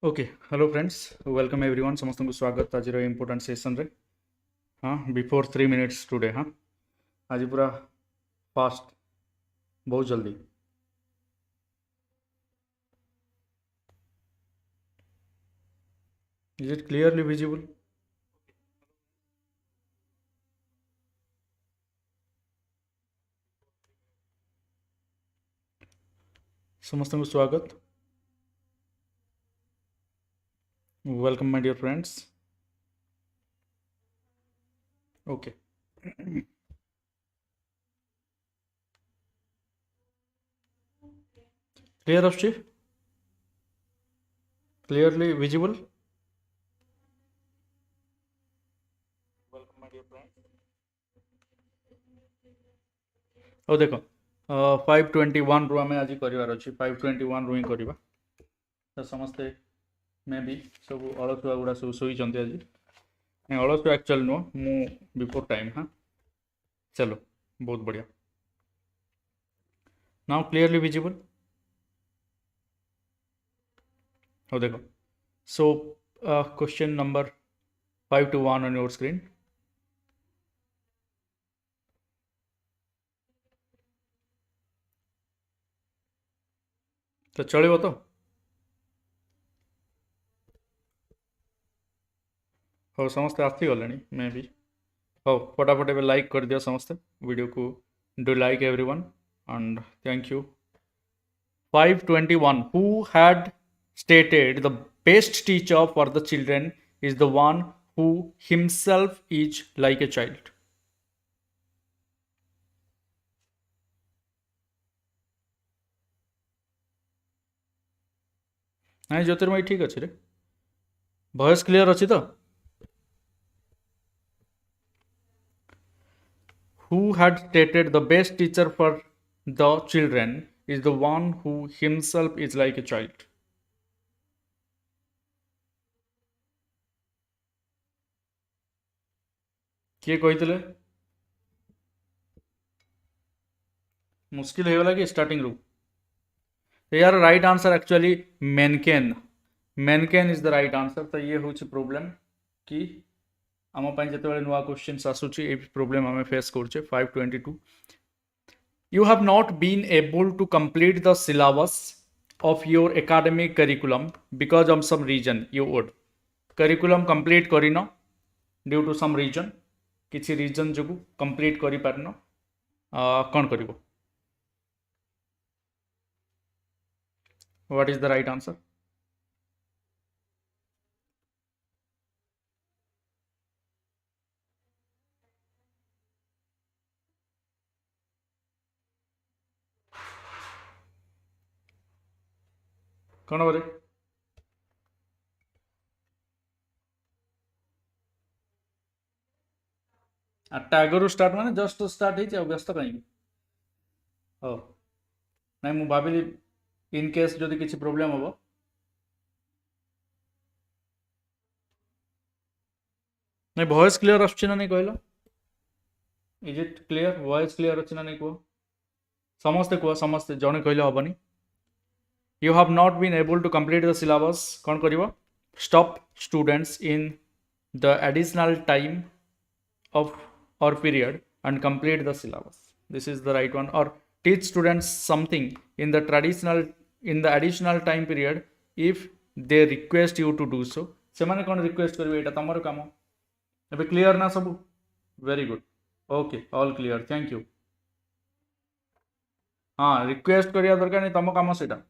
Okay hello friends welcome everyone समस्त को स्वागत आज इंपोर्टेंट सेशन रे हाँ बिफोर 3 मिनिट्स टुडे हाँ आज पूरा फास्ट बहुत जल्दी इज इट क्लियरली विजिबल समस्त को स्वागत welcome my dear friends okay clear आसुची clearly visible welcome my dear friends ओ देखो 521 रु आम आज करार अच्छी 521 रु ही करवा तो समस्ते मे भी सब अलसुआ गुड़ा सब शोच आज अलसुआ एक्चुअल नुह मु बिफोर टाइम हाँ चलो बहुत बढ़िया नाउ क्लियरली विजिबल हो देखो so question number 521 on your screen तो चलो तो हो समस्ते आसीगले मे भी हो फटाफट ए लाइक कर दियो समस्ते वीडियो को do like everyone and thank you 521 who had stated the best teacher for the children is the one who himself is like a child ନାଇଁ ଜ୍ୟୋତିର୍ମୟୀ ଠିକ୍ ଅଛି ରେ ଭଏସ୍ କ୍ଲିୟର ଅଛି ତ who had stated the best teacher for the children is the one who himself is like a child किए कही मुश्किल होगा कि स्टार्टिंग रू यार राइट आंसर एक्चुअली मेनकेन इज द राइट आंसर तो ये हूँ प्रोब्लेम कि आम जो नुआ क्वेश्चन आसूँ ये प्रोब्लेम आम फेस करुचे 522 you have not been able to complete the syllabus of your academic curriculum because of some reason you would curriculum complete करना due to some reason किसी reason जो complete करी पारना कौन करिवो what is the right answer कौन बोले आठटा आगु start माने जस्ट स्टार्ट हो व्यस्त कहीं हो ना मु भाविली इन केस जदि किसी प्रोब्लेम हम नहीं वॉइस क्लियर आसुची ना नहीं कहल is it clear voice clear अच्छी ना नहीं कह समस्ते जड़े कहले हेनी you have not been able to complete the syllabus कौन करिवो stop students in the additional time of or period and complete the syllabus this is the right one or teach students something in the additional time period if they request you to do so से माने कौन request करिवे एटा तमरो काम एबे clear ना सब very good okay all clear thank you हाँ request करिया दरकार नहीं तम काम सेटा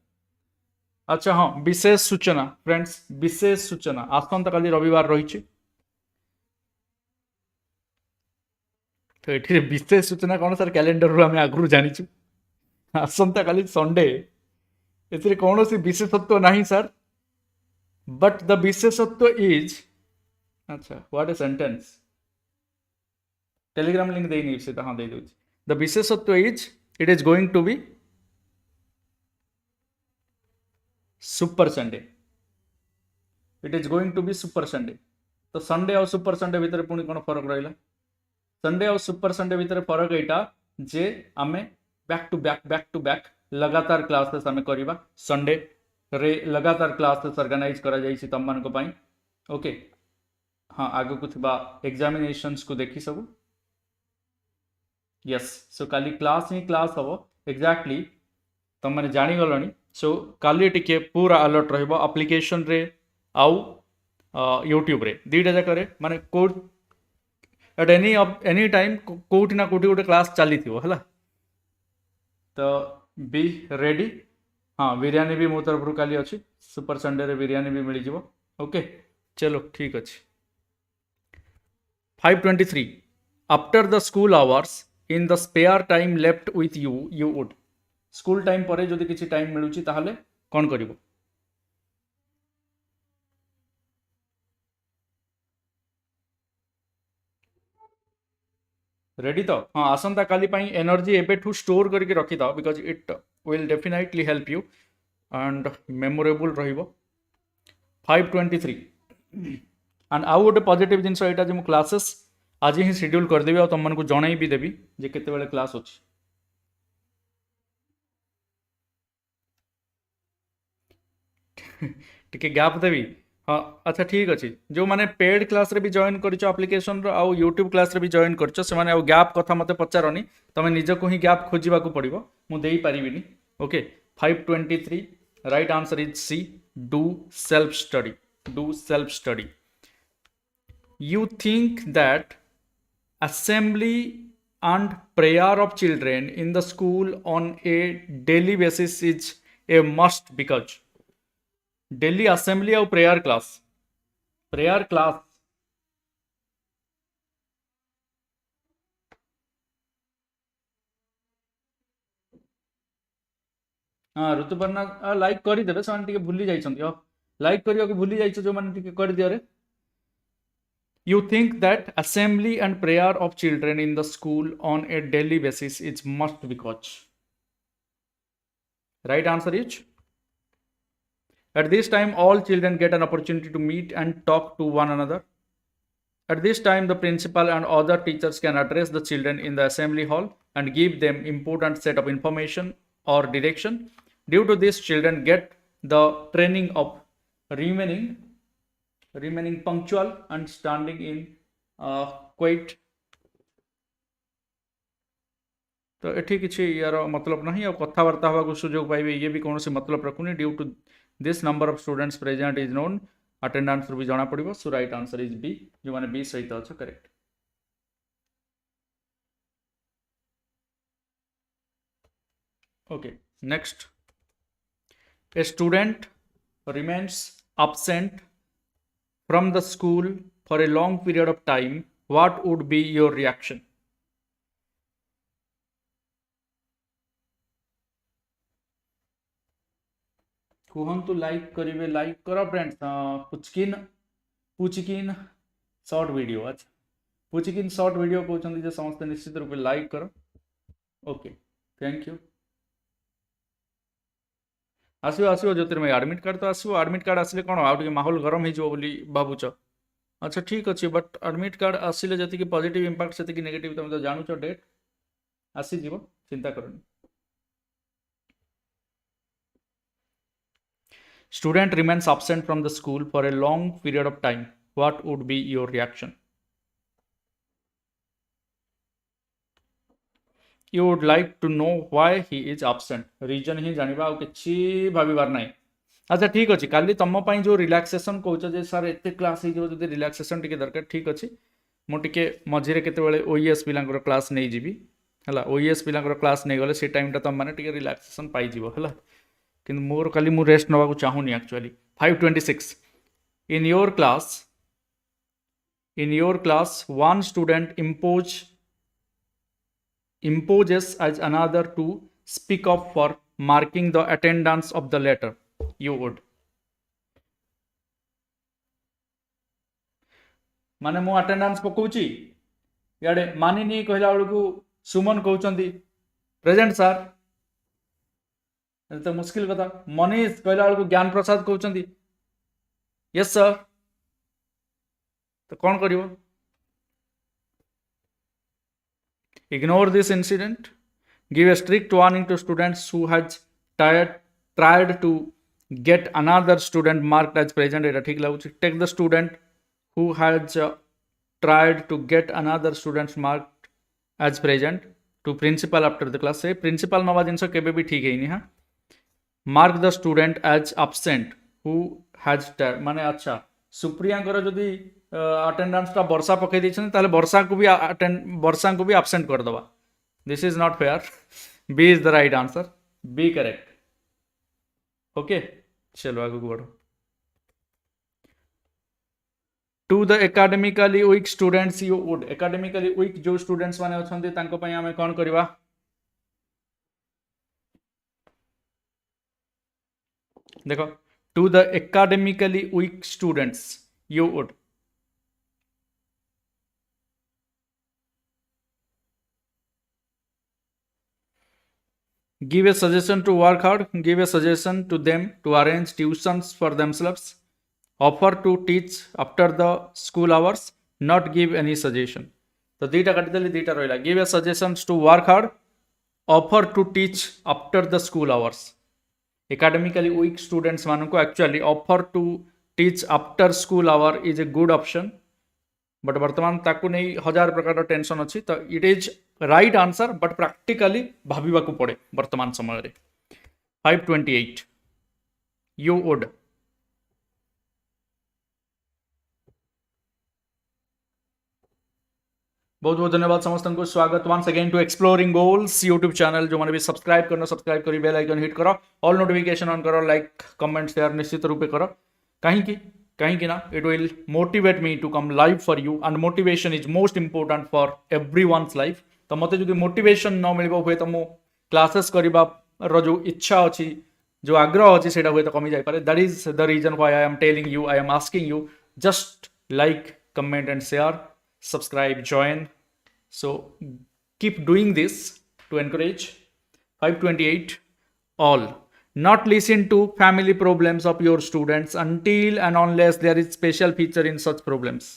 अच्छा हाँ विशेष सूचना फ्रेंड्स विशेष सूचना आसंता काली रविवार रही तो ये विशेष सूचना कौन सर कैलेंडर रू आम आगु जाचु आसंता काली संडे ए कौन सी विशेषत्व नहीं सर बट द विशेषत्व इज अच्छा what a sentence Telegram link देनी से हाँ दे दूँ द विशेषत्व is it is going to be super Sunday it is going to be super Sunday तो संडे और सुपर संडे भितर पुणी कौन फरक रहा संडे और सुपर संडे भितर फरक यहाँ जे आमे बैक टू बैक लगातार क्लासेस आमे करवा संडे रे लगातार क्लासेस ऑर्गेनाइज करा जाइछि तम मान को पई ओके हाँ आगु को थिबा एग्जामिनेशंस को देखि सब यस सो काली क्लास ही क्लास हबो एग्जैक्टली तुम मैंने जानी गलनी सो काली टिके पूरा अलर्ट रहिबो एप्लिकेशन रे आउ यूट्यूब रे दीटा जाकर माने को एट एनी टाइम कोठी ना कोठी गोटे क्लास चली है तो बी रेडी हाँ बिरयानी भी मो तरफ काली अच्छी सुपर संडे रे बिरयानी भी मिल जाव ओके चलो ठीक अच्छे 5:23 after the school hours in the spare time left with you you would school time पर जदि किसी टाइम मिलूची ताहले कौन करिवो रेडी तो हाँ आसंता काली पाई एनर्जी एबेठू स्टोर करके रखी था because it will definitely help you and memorable रहिबो 5:23 एंड आउ गोटे पॉजिटिव जिनस यहाँ जो क्लासेस आज ही शेड्यूल करदेवी आ तुम को जन भी देवी जे केते क्लास अच्छी टिके गैप देवी हाँ अच्छा ठीक अच्छे जो मैंने पेड क्लास रे भी जॉइन कर आप्लिकेशन आउ यूट्यूब क्लास रे भी जॉइन कर गैप कथा मत पचारनी तुम निजक ही गैप खोजा पड़ो मुझे पारिनी okay 5:23 right answer is C do self study you think that assembly and prayer of children in the school on a daily basis is a must because daily assembly और prayer class हाँ Rituparna like करदेवे से भूली जाइए like करने भूली जाइए जो मैंने कर दियो रे You think that assembly and prayer of children in the school on a daily basis is must because. Right answer is at this time all children get an opportunity to meet and talk to one another. At this time the principal and other teachers can address the children in the assembly hall and give them important set of information or direction. Due to this children get the training of remaining punctual and standing in quiet तो ये किसी यार मतलब नहीं और कथबार्ता हवा सुजोग पाइबे ये भी कौन से मतलब रखुनी due to this number of students present is non attendance भी जना पड़ो so right answer is B जो मैंने बी सहित अच्छा correct okay next a student remains absent from the school for a long period of time, what would be your reaction? कुहंतु like करिवे like करो फ्रेंड्स पुचकिन शॉर्ट वीडियो अच्छा पुचकिन शॉर्ट वीडियो कहते जे समस्त निश्चित रूप लाइक करो ओके थैंक यू आसो आसो ज्योतिर्मय एडमिट कार्ड तो आसो एडमिट कार्ड आसिले कौन आउ माहौल गरम हो भावुच अच्छा ठीक अच्छे बट एडमिट कार्ड आसिले जी पॉजिटिव इंपैक्ट से नेगेटिव तुम तो जानूच डेट आसीज चिंता करनी student remains absent from the school for a long period of time what would be your reaction you would like to know why he is absent reason ही जानिबा आ किछि भाबिबार नाही अच्छा ठीक अच्छे काली तुम जो रिलैक्सेशन कौच जे सर एत क्लास हो रिलैक्सेशन टी दरकार ठीक अच्छे मुझे मझे केतबेले ओईएस पिलांकर क्लास नहीं जीवी है ओईएस पिलांकर क्लास नहीं गले से टाइम तुम मैंने रिलैक्सेशन पाइज है कि मोर काली मु रेस्ट नवा चाहूनी actually 5:26 in your class one student imposes as another to speak up for marking the attendance of the letter you would माने मु अटेंडेंस पकाउची याडे मानिनी कहला बेलू सुमन कहउचंदी प्रेजेंट सर तो मुश्किल कथा मनीष कहला बेलू ज्ञान प्रसाद कहउचंदी यस सर तो कौन करिवो Ignore this incident. Give a strict warning to students who had tried to get another student marked as present eta thik laguchi. Take the student who has tried to get another student marked as present to principal after the class. से principal नवा जिनसे केबे भी ठीक है नहीं हाँ. Mark the student as absent who has माने अच्छा सुप्रियांकर जदि अटेंडेंस टा वर्षा पकई देछन ताले वर्षा को भी absent कर दवा. This is not fair. B is the right answer. B correct. Okay, चलो आगे बढ़ो. To the academically weak students you would. Academically weak जो students माने अछंती तांको पई हमें कोन करबा. देखो, to the academically weak students you would. Give a suggestion to work hard. Give a suggestion to them to arrange tuitions for themselves. Offer to teach after the school hours. Not give any suggestion. तो दीटा काटिदेली दीटा रहिला. Give a suggestions to work hard. Offer to teach after the school hours. Academically weak students मानको actually offer to teach after school hour is a good option. But वर्तमान ताकू नहीं हजार प्रकार tension अच्छी तो it is right answer but practically भाविबा को पड़े वर्तमान समय रे. 528 यू वुड. बहुत बहुत धन्यवाद समस्त को. स्वागत once again to exploring goals YouTube channel. जो मैंने भी सब्सक्राइब करना सब्सक्राइब करी बेल आइकन हिट करो. ऑल नोटिफिकेशन ऑन करो. लाइक कमेंट शेयर निश्चित रूपे करो. कहीं ना it will motivate me to come live for you and motivation is most important for everyone's life. तो मते जदि मोटिवेशन न मिलबो हुए तो मो क्लासेस करबा रो जो इच्छा अछि जो आग्रह अछि सेटा हुए तो कमी जाय पारे. That is the reason why I am telling you I am asking you just like comment and share subscribe join. So keep doing this to encourage. 528 all. Not listen to family problems of your students until and unless there is special feature in such problems.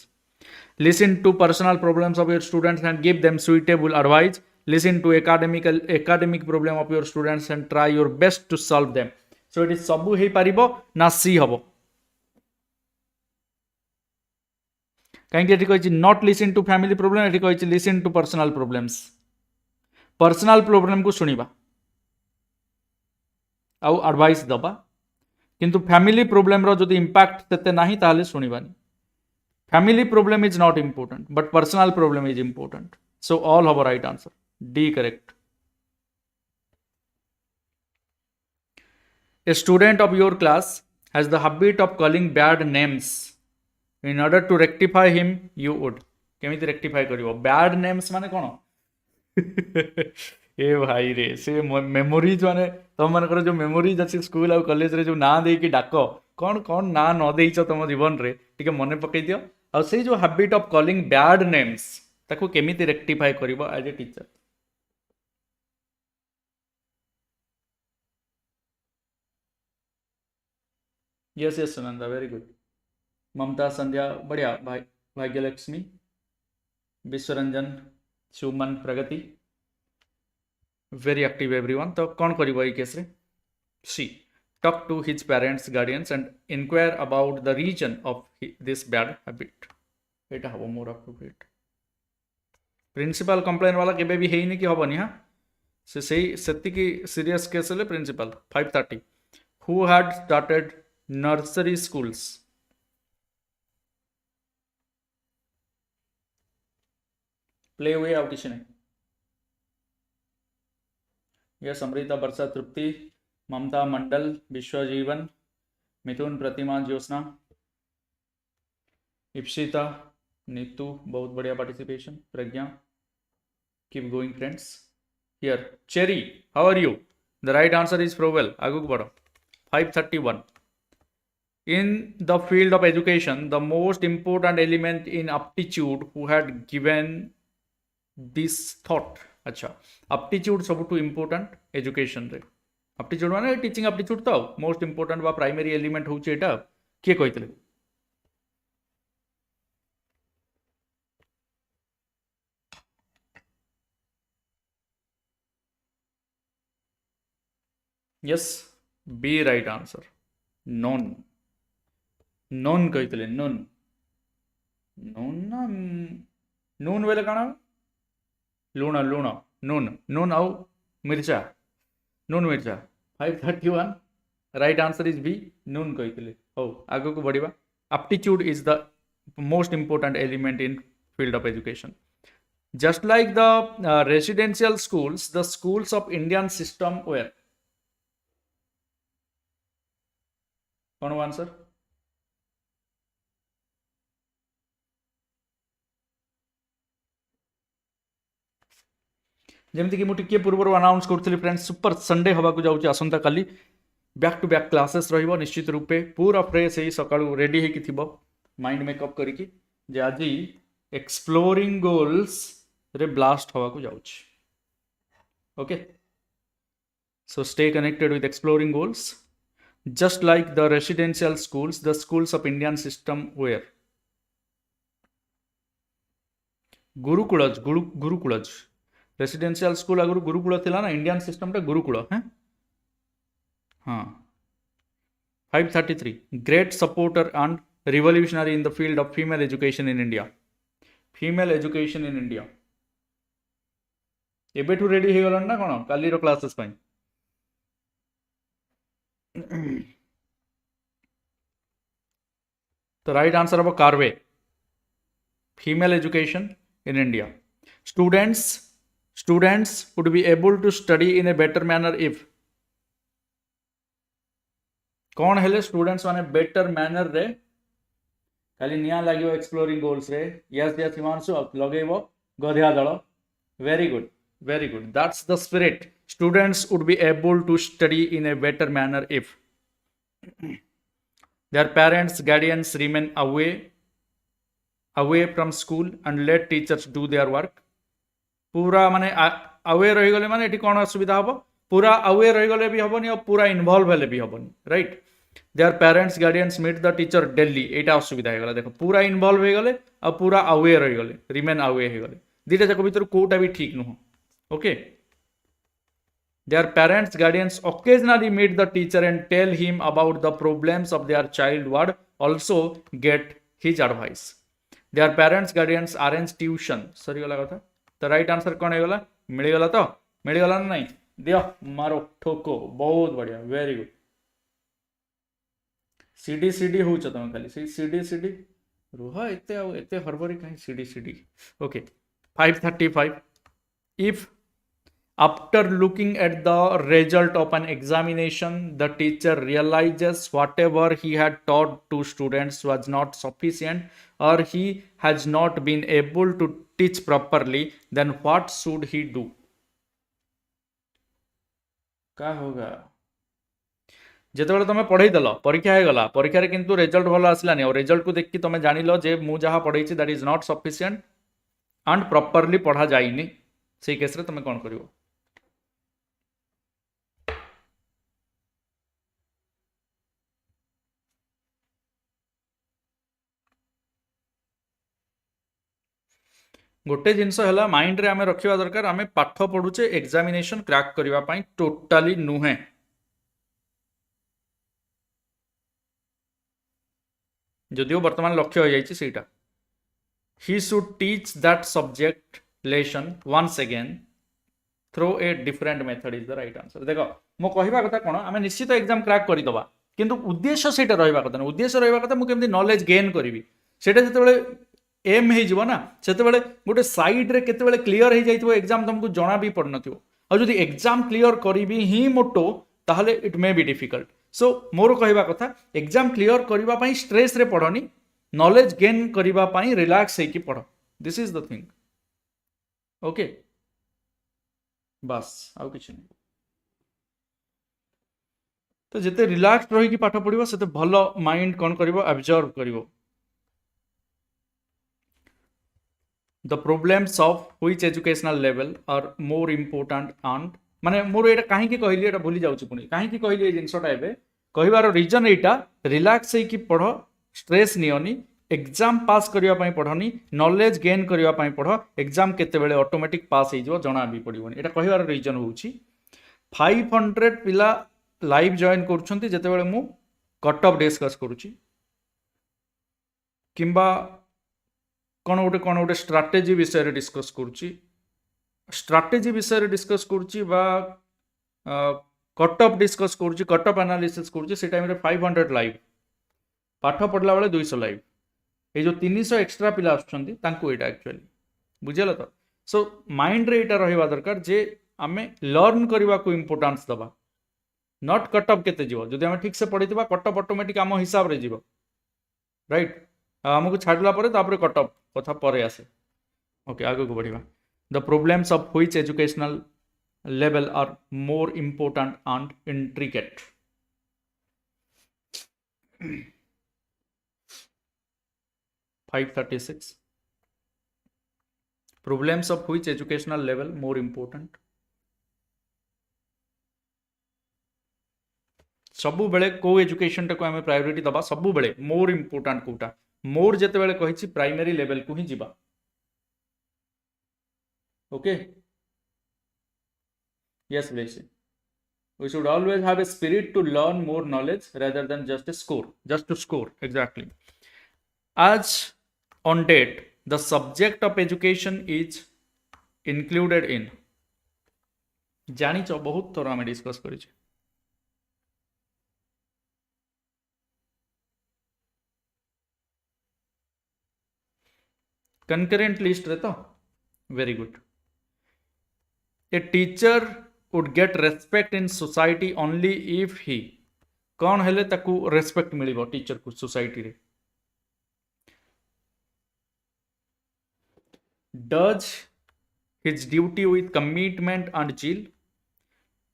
Listen to personal problems of your students and give them suitable advice. Listen to academic problem of your students and try your best to solve them. So it is sabu hei paribo na C habo. कहीं कही not listen to family problem एटी कही listen to personal problems. Personal problem को सुनिबा आउ advice दबा किंतु family problem रो जदि इंपैक्ट तेते नाही ताले सुनिबानी. Family problem is not important but personal problem is important. So all have a right answer. D correct. A student of your class has the habit of calling bad names. In order to rectify him, you would. केमिति rectify करिवो. Bad names माने कोन. ए भाई रे से memories माने तुम मानकर जो memories अच्छी स्कूल आ कॉलेज रे जो ना दे कि डाक कौन कौन ना न देइछ तुम जीवन रे टिके मने पकई दियो. आ से जो habit of calling bad names ताको केमिति रेक्टिफाई करिवो as a teacher. Yes yes Sunanda very good. Mamata Sandhya बढ़िया. भाई Bhagyalakshmi Biswaranjan Suman Pragati very active everyone. तो कौन करिवो ए केस रे. C talk to his parents guardians and inquire about the reason of this bad habit. एटा हबो मोर अप्रोप्रिएट. प्रिंसिपल कंप्लेन वाला केबे भी हेइनी कि हबनी. हां से सही सेति की सीरियस केस ले principal. 530 who had started nursery schools. प्ले हुए आउ किसी नहीं. यस अमृता वर्षा तृप्ति ममता मंडल विश्वजीवन मिथुन प्रतिमा ज्योत्सना इप्सिता नीतू बहुत बढ़िया participation. Pragya keep going friends. Here Cherry how are you. The right answer is Froebel. आगु बढ़ो. 531 in the field of education the most important element in aptitude who had given this thought. अच्छा aptitude सबुठु important education रे. aptitude माने teaching aptitude तो most important बा primary element होउचे एटा के कहितले. Yes B right answer. नोन नोन कहते नोन नोन ना नून बेले काण लुण लुण नून नून आउ मिर्चा नून मिर्चा 531 राइट आंसर इज बी नून कहते हो आगो को बढ़िया aptitude is the most important element in field of education. Just like the residential schools, the schools of Indian system were. कौन आंसर जमती कि मुझे पूर्व अनाउंस करी फ्रेंड्स सुपर संडे हवा जाऊँगी आसंता काली बैक टू बैक क्लासेस रहिबो निश्चित रूपे पूरा फ्रेश है सकाळू रेडी है कि माइंड मेकअप करिकी जे आज एक्सप्लोरिंग गोल्स रे ब्लास्ट हवा जाऊँगी okay so stay connected with exploring goals just like the residential schools the schools of Indian system where gurukuls residential school आगु गुरुकुल थिला ना इंडियन सिस्टम टा गुरुकुल है हाँ 533 great supporter and revolutionary in the field of female education in India female education in India एबेठू ready हो गलन ना कौन काली रो क्लासेस पाई तो राइट आंसर हम Karve female education in India students would be able to study in a better manner if कौन हेले students माने बेटर मैनर रे खाली निया लागो एक्सप्लोरिंग गोल्स रे यस यस हिमांशु लगेबो गधिया दल very good that's the spirit students would be able to study in a better manner if their parents guardians remain away from school and let teachers do their work पूरा माने away रही गले माने एठी कोन असुविधा हबो पूरा अवे रही गले भी हबनी और पूरा इन्वॉल्व हेले भी हबनी right their parents guardians meet the teacher daily एटा असुविधा हे गला देखो पूरा इन्वॉल्व हे गले और पूरा अवे रही गले रिमेन अवे हे गले दीटा जाक भीतर कोटा भी ठीक नुह okay their parents guardians occasionally meet the teacher and tell him about the problems of their child would also get his advice their parents guardians arrange tuition सरी गला कथा तो राइट आंसर कौन है मिलगला तो मिलगला ना नहीं दियो मारो ठोको बहुत बढ़िया वेरी गुड सीडी हो तुम खाली सीडी रुह एते हरबरी कहीं सीडी okay 535 if after looking at the result of an examination the teacher realizes whatever he had taught to students was not sufficient or he has not been able to teach properly then what should he do का होगा जेतेबेले तुम पढ़ई देल परीक्षा हो गला परीक्षा रे किंतु रिजल्ट भलो आसलानी और रिजल्ट को देखि तुम जानिलो जे मु जहा पढ़ई that is not sufficient and properly पढ़ा जाइनी से केस रे तुम कोन करिवो गोटे जिनस है माइंड रे आमे रखिबा दरकार आमे पाठ पढुचे एग्जामिनेशन क्रैक करिवा पई टोटली नुहे जदिओ वर्तमान लक्ष्य हो जाइछि सेटा he should teach that subject lesson once again through a different method is the right answer देखो मो कहिबा कथा कोन आमे निश्चित एग्जाम क्रैक करि दबा किंतु उद्देश्य सेटा रहइबा कथा न उद्देश्य रहइबा कथा मु केमति नॉलेज गेन करिवि सेटा जतबेले एम हो ना से गोटे साइड रे केते क्लीयर हो जाइए एग्जाम तुमको जना भी पड़ नथिबो और जदि एग्जाम क्लीयर करी ही मोटो ताहले it may be difficult so more कहवा कथा एग्जाम क्लीयर करबा पई स्ट्रेस रे पढ़नी नॉलेज गेन करबा पई रिलैक्स है कि पढ़ this is the thing okay बस आउ किछ नहीं तो जिते रिलैक्स रही कि पाठ पढ़िबो सेते भलो माइंड कोन करिवो ऑब्जर्व करिवो the problems of which educational level are more important and माने मोर एटा काहे की कहली एटा भूली जाउची पुनी काहे की कहली ए जिंसटा एबे कहिवार रीजन एटा रिलैक्स है कि पढ़ स्ट्रेस नियोनी एग्जाम पास करिया पई पढ़नी नॉलेज गेन करिया पई पढ़ एग्जाम केते बेले ऑटोमेटिक पास हो जना भी पड़िबोनी एटा कहिवार रीजन होउची 500 पिला लाइव जॉइन करछंती जेते बेले मु कट ऑफ डिस्कस करूची किंबा कौन गोटे स्ट्राटेजी विषय डिस्कस करूची स्ट्राटेजी विषय डिस्कस करूची बा कट ऑफ डिस्कस करूची कट ऑफ एनालिसिस करूची से टाइम रे 500 लाइव पाठ पढ़ला बेले 200 लाइव ये जो 300 एक्स्ट्रा पिला आछंती तांको एटा एक्चुअली बुझियला तो सो माइंड रे एटा रहइबा दरकार जे आमे लर्न करबा को इंपोर्टेंस दबा नॉट कट ऑफ केते जीवो जदि आमे ठीक से पढ़ितबा कट ऑफ ऑटोमेटिक आम हिसाब रे जीवो राइट आमको छाड़ला परे तापरे कट ऑफ कथा परे आसे ओके आगे को बढ़िबा the problems of which educational level are more important and intricate. 536 problems of which educational level more important. सबु बेले को एजुकेशन टाको आमे प्रायोरिटी दबा सबु बेले मोर इंपोर्टेंट कोटा मोर जेते बेले कहिछि प्राइमरी लेवल को ही जिबा okay Yes, Vaishi. We should always have a spirit to learn more knowledge rather than just a score. Just to score, exactly. As on date, the subject of education is included in. जानिच बहुत थोड़ा आम discuss करिछ concurrent list रे तो very good. A teacher would get respect in society only if he कौन हेले ताकू respect मिलिबो teacher को society रे does his duty with commitment and zeal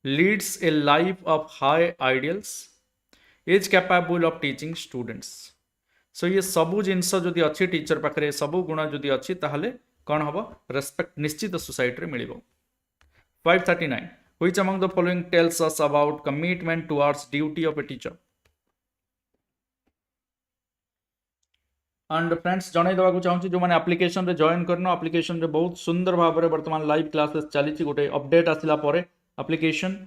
leads a life of high ideals is capable of teaching students so ये सबु जिनस जदि अच्छी teacher पाखरे सबु गुण जदि अच्छी ताहले कौन हबो रेस्पेक्ट निश्चित सोसाइटी रे मिलिबो 539 Which among the following tells us about commitment towards duty of a teacher? And friends जणै दवा को चाहूँ जो माने एप्लिकेशन रे जॉइन करनो एप्लिकेशन रे बहुत सुंदर भाव रे वर्तमान लाइव क्लासेस चली गोटे अपडेट आसिला परे एप्लिकेशन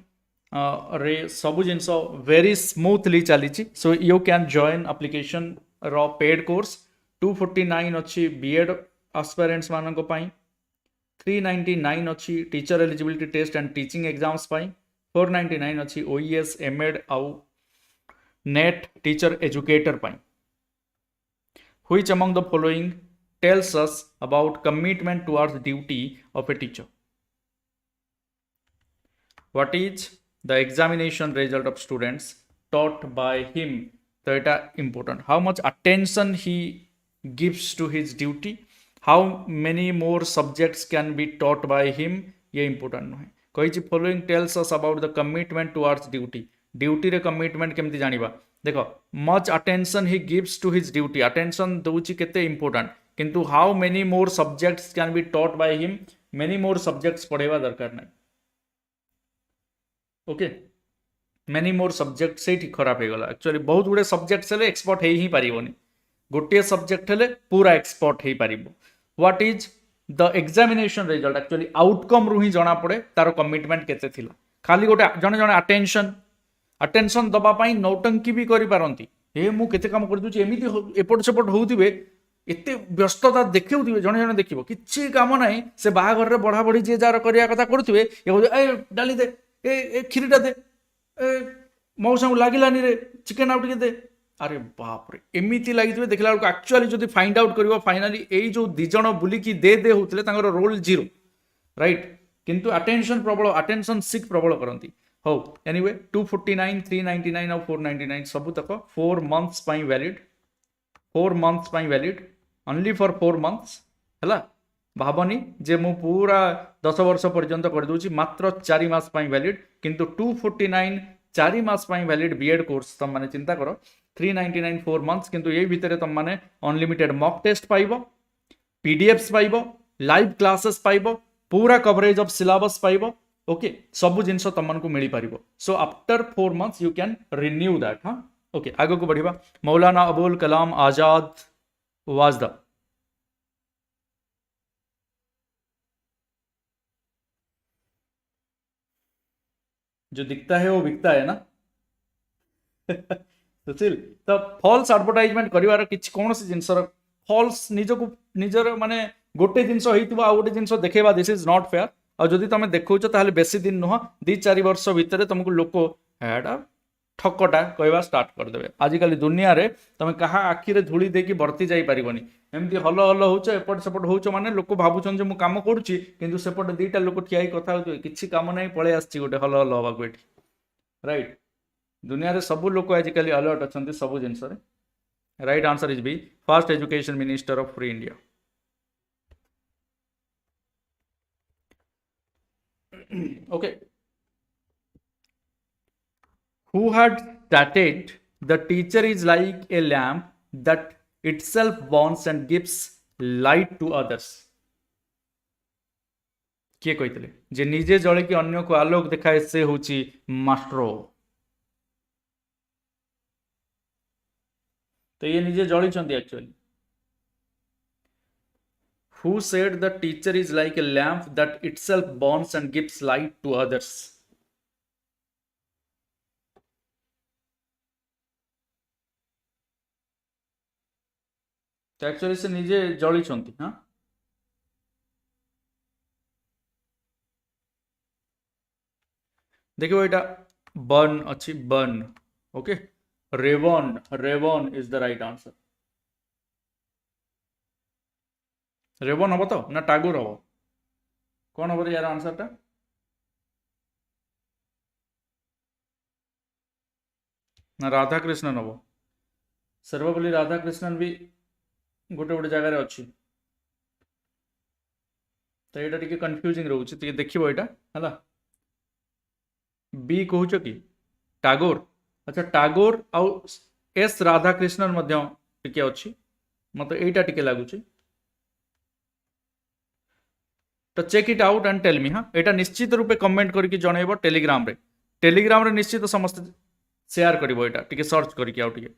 रे सब जिनस वेरी स्मूथली चली so you can join application रो पेड कोर्स 249 अच्छी बीएड एस्पिरेंट्स मानक पई 399 अच्छी teacher eligibility test and teaching exams पाई 499 अच्छी ओईएस एमएड आउ नेट टीचर एजुकेटर पाई which among the following tells us about commitment towards duty of a teacher what is the examination result of students taught by him तो एटा important how much attention he gives to his duty how many more subjects can be taught by him ये important नुहे कही following tells us about the commitment towards duty duty रे commitment केमती जानिबा देखो much attention he gives to his duty attention दउची केते important किंतु how many more subjects can be taught by him many more subjects पढ़ेवा दरकार नै okay many more subjects से खराब हो गला एक्चुअली बहुत गुडे सब्जेक्ट्स हेले एक्सपर्ट हे ही पारिबोनी गोटे सब्जेक्ट हेले पूरा एक्सपर्ट हे पारिबो what is the examination result actually outcome रु ही जना पड़े तार कमिटमेंट केते थिला खाली गोटे जने जने अटेंशन दबा पई नौटंकी भी करि पारंती हे मु केते काम कर दुची एमिति एपट सेपट होउतिबे एते व्यस्तता देखौतिबे जने जने देखिबो किछि काम नाही से बाहागर रे बढ़ा बढ़ी जे जार करिया कथा करथिबे ए डाली दे ए खिरीटा दे ए मौसा लागिलानी रे चिकन आउट के दे अरे बाप रे एमिति लागिथिबे देखला बेलको एक्चुअली जदि फाइंड आउट करिवो फाइनली एई जो दि जण बुलिकी दे होतले तांगर रोल जीरो राइट किंतु अटेंशन प्रबल अटेंशन सिक प्रबल करंती हो एनीवे 249 399 और 499 सब तक 4 मंथ्स पई वैलिड 4 मंथ्स पई वैलिड ओनली फॉर 4 मंथ्स हला भाबनी जे मु पूरा 10 वर्ष पर्यंत कर दूची मात्र 4 मास पई वैलिड किंतु 249 4 मास पई वैलिड बीएड कोर्स तुम माने चिंता करो 399 4 मंथ्स किंतु ये भितर तुम माने अनलिमिटेड मॉक टेस्ट पाइबो पीडीएफ्स पाइबो लाइव क्लासेस पाइबो पूरा कवरेज ऑफ सिलेबस पाइबो ओके सब जिनस तुम को मिल पारिबो so after 4 months you can renew that हां ओके आगे को बढ़िबा मौलाना अबुल कलाम आजाद वाज द जो दिखता है वो बिकता है ना सुशील तो फॉल्स एडवर्टाइजमेंट करिवार किछि कोनोसी जिंसर फॉल्स निजको निजर माने गोटे जिंस होइतिबा आ गोटे जिंस देखेबा दिस इज नॉट फेयर आ जदि तमे देखौछ ताहले बेसी दिन नुह 2-4 वर्ष भितर तुमको लोक हेडा ठकटा कहवा स्टार्ट करदेवे आजिकल दुनिया रे तमे कहा आखि रे धूली देकी बरती जाई परिबनी एमती हल हल होछ एपट सेपट होछ माने लोक भाबुछन जे मु काम करूची किंतु सेपट दीटा लोक ठियाई कथा होय किछि काम नै पळे आछी गोटे हल हल होबा को एठी राइट दुनिया रे सब लोक आजिकल अलर्ट अछंती सब जिंस रे right answer is B first education minister of free India okay who had stated the teacher is like a lamp that itself burns and gives light to others किए कहते जे निजे जले कि अन्य को आलोक देखाए से होची मास्टर तो ये निजे जली actually who said the teacher is like a lamp that itself burns and gives light to others तो एक्चुअली से निजे जली हाँ देखो एटा बर्न अच्छी burn okay raven is the right answer raven हम तो ना टागोर हम कौन हम यार आंसर टा ना राधा कृष्णन हम सर्वपल्ली राधा कृष्णन भी गोटे गोटे जगार अच्छी तो यहाँ टे कन्फ्यूजिंग रोचे देखो यहाँ है बी कहूच कि टागोर अच्छा टागोर आउ एस राधाकृष्णन टे अच्छी मत यहीटा टे लगुच तो check it out and tell me हाँ यहाँ निश्चित रूपे कमेंट करके जनइब टेलीग्राम रे निश्चित समस्त शेयर कर टे सर्च करके आउ टे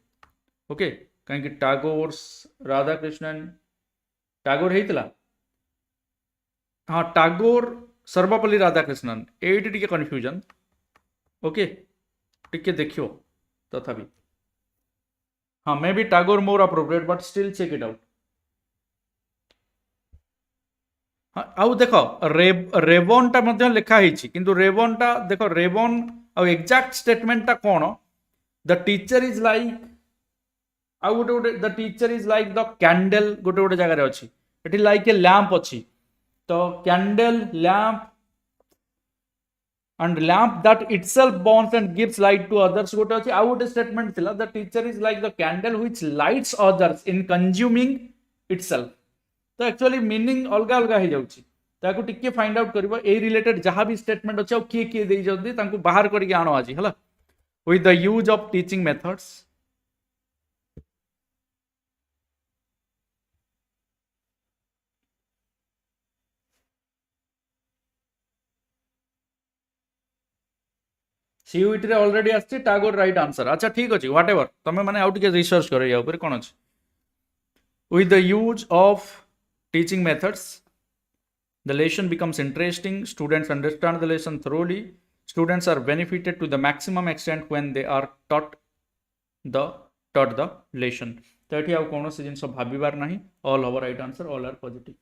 ओके कहीं टागोर राधाकृष्णन टागोर होता हाँ टागोर सर्वपल्ली राधाकृष्णन एटी टे कन्फ्यूजन ओके टिके देखियो तथापि हाँ may be Tagore more appropriate but still check it out हाँ आउ देख रेवन टा लिखाई किंतु रेवन टा देख रेवन आउ एग्जैक्ट स्टेटमेंट टा कौन द टीचर इज लाइक आउ गोटे गोटे the teacher is like the candle गोटे गोटे जगह अच्छी ये लाइक ए लैंप अच्छी तो candle lamp and lamp that itself burns and gives light to others गोटे अच्छी आउ गोटे स्टेटमेंट थिला the teacher is like the candle which lights others in consuming itself तो एक्चुअली मीनिंग अलग अलग हो जाउची ताको टिके फाइंड आउट करबो ए रिलेटेड जहां भी स्टेटमेंट अछि किए किए दे जल्दी तांको बाहर करके आनो आजी हला with the use of teaching methods CUET रे ऑलरेडी आछि टागोर राइट आंसर अच्छा ठीक अछि व्हाटएवर तमे माने आउट के रिसर्च करै या ऊपर कोन अछि with the use of teaching methods the lesson becomes interesting students understand the lesson thoroughly students are benefited to the maximum extent when they are taught the lesson तो एठी आउ कोनो से जिंस भाबिबार नाही all our right answer all are positive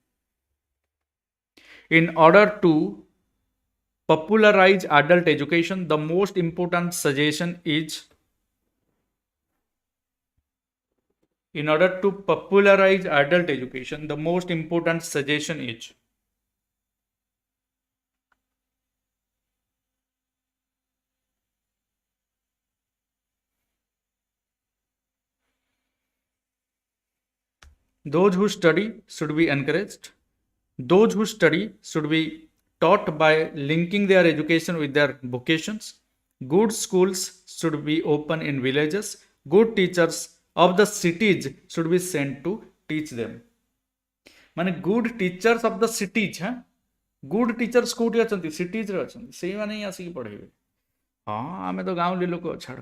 in order to popularize adult education the most important suggestion is in order to popularize adult education the most important suggestion is those who study should be encouraged those who study should be taught by linking their education with their vocations good schools should be open in villages good teachers of the cities should be sent to teach them माने good teachers of the cities हाँ good teachers कोठी अछंती cities रे अछंती सेही माने ही आसी पढेबे हाँ आमे तो गाँव लोक छाड़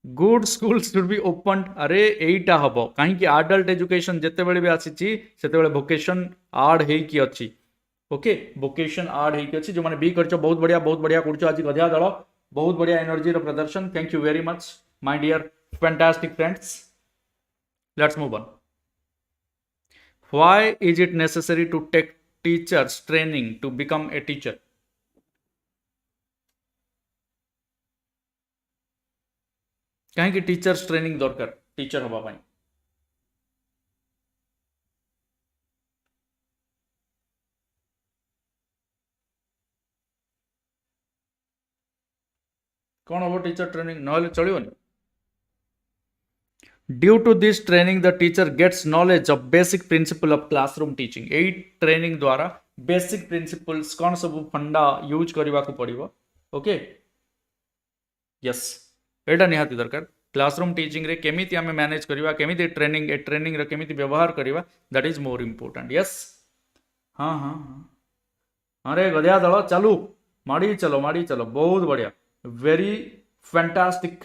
good school should be open अरे एटा हबो काहे कि एडल्ट एजुकेशन जते बेले भी आसी ची सेते बेले वोकेशन आड हेई की अछि ओके वोकेशन आड हेई की अछि जो माने बी करछो बहुत बढ़िया करछो आज गधिया दल बहुत बढ़िया एनर्जी रो प्रदर्शन thank you very much my dear fantastic friends. Let's move on. Why is it necessary to take teachers training to become a teacher? कहीं टीचर्स ट्रेनिंग दरकार टीचर हवा पाई कौन हम टीचर ट्रेनिंग ना चलो due to this training the teacher gets knowledge of basic principle of classroom teaching यही training द्वारा बेसिक प्रिंसिपल्स कौन सब फंडा यूज करने को पड़ो ओके यस एटा निहाती दरकार क्लासरूम टीचिंग रे केमिति आमे मैनेज करवा केमिति ट्रेनिंग ए ट्रेनिंग रे केमिति व्यवहार करवा that is more important yes हाँ हाँ हाँ अरे गधिया दल चालू माड़ी चलो बहुत बढ़िया very fantastic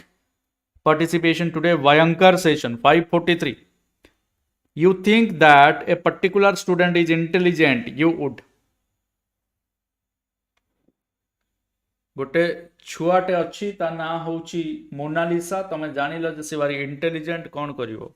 participation today Vayankar session 543 you think that a particular student is intelligent you would गोटे छुआटे अच्छी ता ना होची मोनालिसा तमे जानिल जे से भारी इंटेलिजेंट कौन करिवो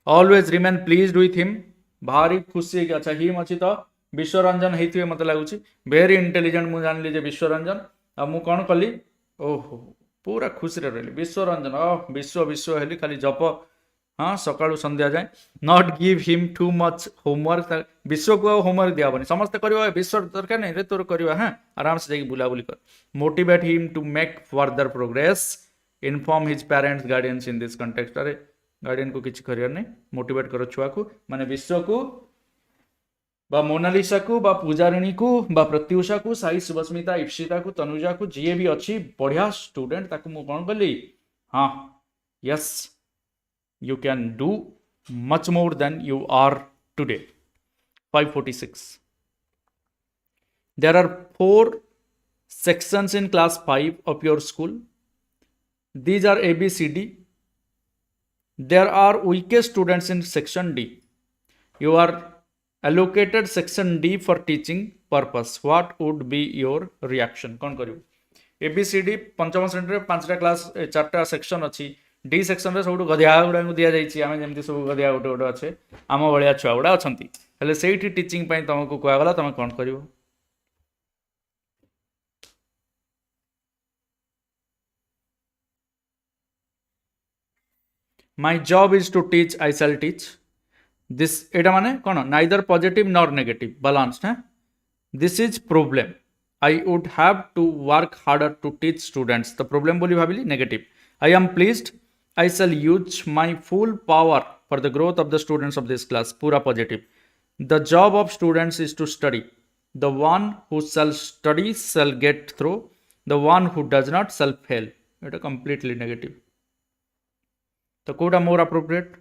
always remain pleased with him भारी खुशी के अच्छा हिम अच्छी तो विश्वरंजन हेतिवे मते लागुची वेरी इंटेलिजेंट मु जानिली जे विश्वरंजन आ मु कौन कली ओहो पूरा खुशी रही विश्वरंजन विश्व विश्व हेली खाली जप हाँ सकाळु संध्या जाए not give him too much homework विश्व को होमवर्क दिया समस्त करवा विश्व दरकार नहीं रे तोर करवा हाँ आराम से जाके बुलाबुली कर motivate him to make further progress inform his parents guardians in this context अरे गार्डियन को किसी कर नहीं मोटिवेट करो छुआ को माने विश्व को बा मोनालिसा को बा पूजारिणी को बा प्रत्युषा को साई सुभस्मिता इप्सिता को तनुजा को जी भी अच्छी बढ़िया स्टूडेंट ताकू मु कौन कली हाँ yes you can do much more than you are today 546 there are 4 sections in class 5 of your school these are ABCD there are weakest students in section D you are allocated section D for teaching purpose what would be your reaction कौन करियो ABCD पंचम श्रेणी रे 5टा class 4टा section अछि D section रे सबटु गधिया गुडा को दिया जाइछि आमे जेमति सब गधिया गोटे गोटे अच्छे आम भलिया छुआ गुडा अछंती हेले सेठी टीचिंग पई तुमको कुआ गला तुम कौन करियो my job is to teach I shall teach this एटा माने कौन neither positive nor negative balanced है this is problem I would have to work harder to teach students the problem बोली भाविली negative I am pleased I shall use my full power for the growth of the students of this class पूरा positive the job of students is to study the one who shall study shall get through the one who does not shall fail Etah completely negative तो Kota more appropriate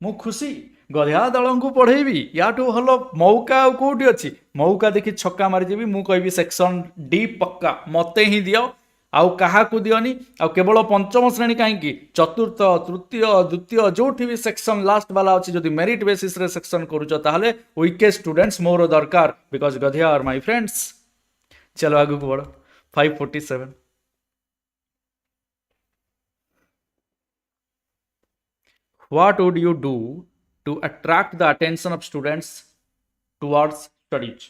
मु खुशी गधिया दल को पढ़ेबी या भल मौका कौटी अच्छी मौका देखी छक्का मारिदेवी मु कहबी सेक्शन डी पक्का मते ही दियो आउ क्या दियोनी आउ केवल पंचम श्रेणी कहीं चतुर्थ तृतीय द्वितीय जो भी सेक्शन लास्ट वाला अच्छी जो मेरिट बेसिस रे सेक्शन करूच ताहले वीकेस्ट स्टूडेंट्स मोर दरकार बिकॉज गधिया आर माय फ्रेंड्स चलो आगु को बढ़ 547 what would you do to attract the attention of students towards studies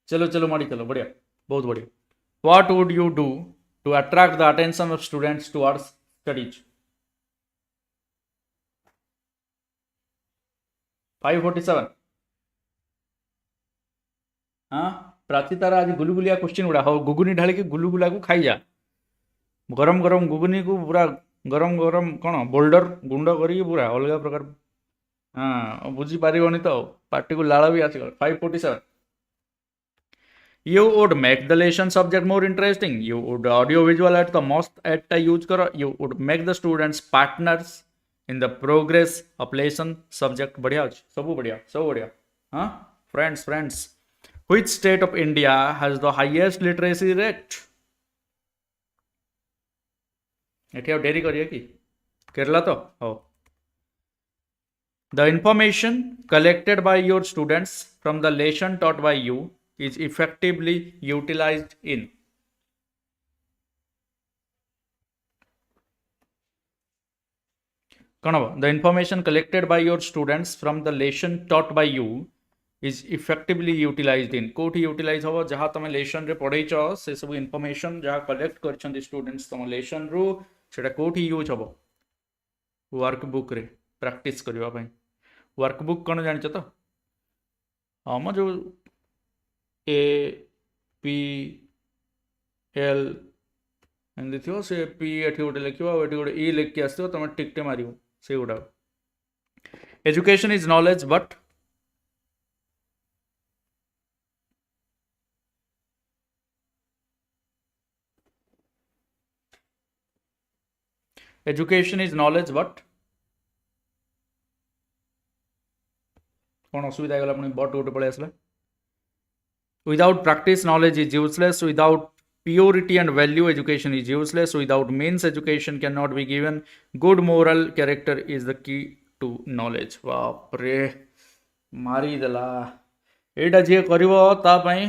चलो चलो माड़ी चलो बढ़िया बहुत बढ़िया what would you do to attract the attention of students towards studies 547 हाँ प्राची तारा आज गुलुगुलिया क्वेश्चन गुड़ा हाँ गुगुनी ढाल के गुलुगुला को खाई जा गरम गरम गुगुनी को पूरा गरम गरम कौन बोल्डर गुंड करी पूरा अलग प्रकार हाँ बुझी पारिबनी तो पार्टी को लाल भी आसी 547 you would make the lesson subject more interesting you would audio visual at the most at use करो you would make the students partners in the progress of lesson subject बढ़िया सब बढ़िया हाँ friends Which state of India has the highest literacy rate? एठी अब dairy करिए कि केरला तो हो The information collected by your students from the lesson taught by you is effectively utilized in. कौन हम the information collected by your students from the lesson taught by you is effectively utilized in. कोठी utilise हम जहाँ तुम lesson रे पढ़ेच से सब information जहाँ कलेक्ट कर स्टूडेंट्स तुम लेसन रु सेटा कोठी यूज हम वर्कबुक रे प्रैक्टिस करबा पई. वर्कबुक कौन जान तो हम जो ए पी एल एमती थो से पी एटी गोटे लिख एटी गोटे ई लिखिक आस तुम टिकटे मार से गुड़ा. Education is knowledge but education is knowledge but कौन असुविधा गला अपनी बट गोटे पड़े आसला. Without practice knowledge is useless. Without purity and value education is useless. Without means education cannot be given. Good moral character is the key to knowledge. बाप रे मारी देला एटा जे करिवो ता पई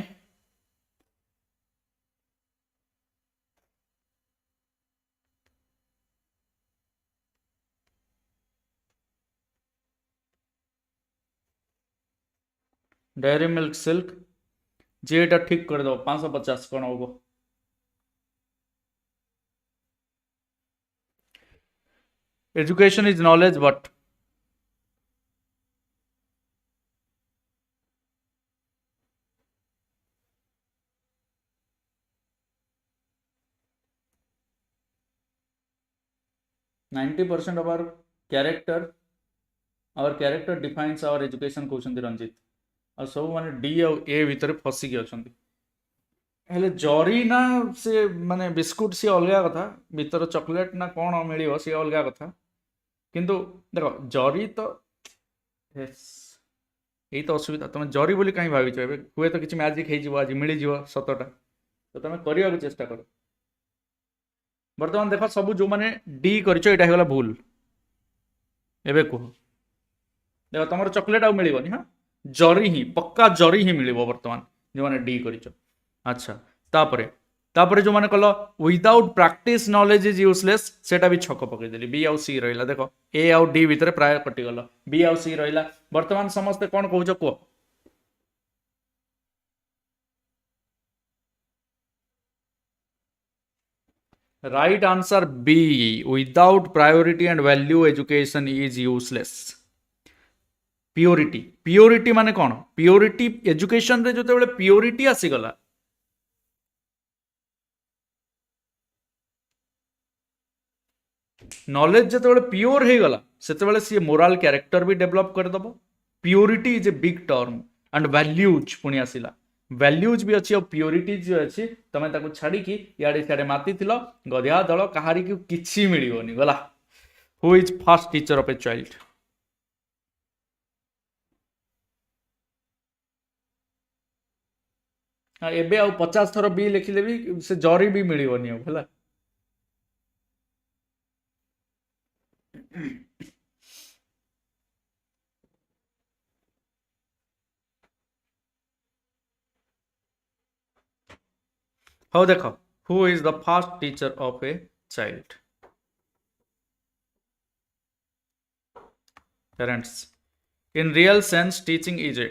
डेयरी मिल्क सिल्क जे एटा ठीक कर दो 550 कौन होगो. Education is knowledge but 90% of our character defines our education कहते रंजित आ सब माने डी और ए भितर फसिकी अच्छा. हेले जरी ना से माने बिस्कुट सी अलग कथा भितर चॉकलेट ना कौन मिल सी अलग कथा किंतु देख जरी तो यही तो असुविधा. तुम जरी बोली कहीं भाविच हुए तो किसी मैजिक हो आज मिल सतटा तो तुम करने को चेष्टा कर. बर्तमान देख सब जो मैंने डी कर भूल. एबे कह देख तुम चॉकलेट आउ मिलनी. हाँ जरी ही पक्का जरी ही मिल बर्तमान जो मैंने डी कर. अच्छा तापरे जो मैंने कल without practice knowledge is useless सेटा भी छक पकईदेली. बी आउ सी रहा देख ए आउ डी भितर प्राय कटिगल बी आउ सी रहा. बर्तमान समस्ते कौन कौच कह right answer B. Without priority and value education is useless. Purity माने कौन प्योरिटी एजुकेशन रे जो प्योरिटी आसीगला नॉलेज जो प्योर हो गला से सी मोराल कैरेक्टर भी डेवलप करदेव. Purity is a big term and values पुणी आसला. वैल्यूज भी अच्छी और प्योरिटी जो अच्छी तुम ताको छाड़ी इे सियाड़े माति गधिया दल कहारी किसी मिलनी गला. Who is first teacher of a child. एबे आउ 50 थर बी लिखिले भी से जरी भी मिलनी है. हाँ देख who is the first teacher of a child. Parents. In real sense teaching is a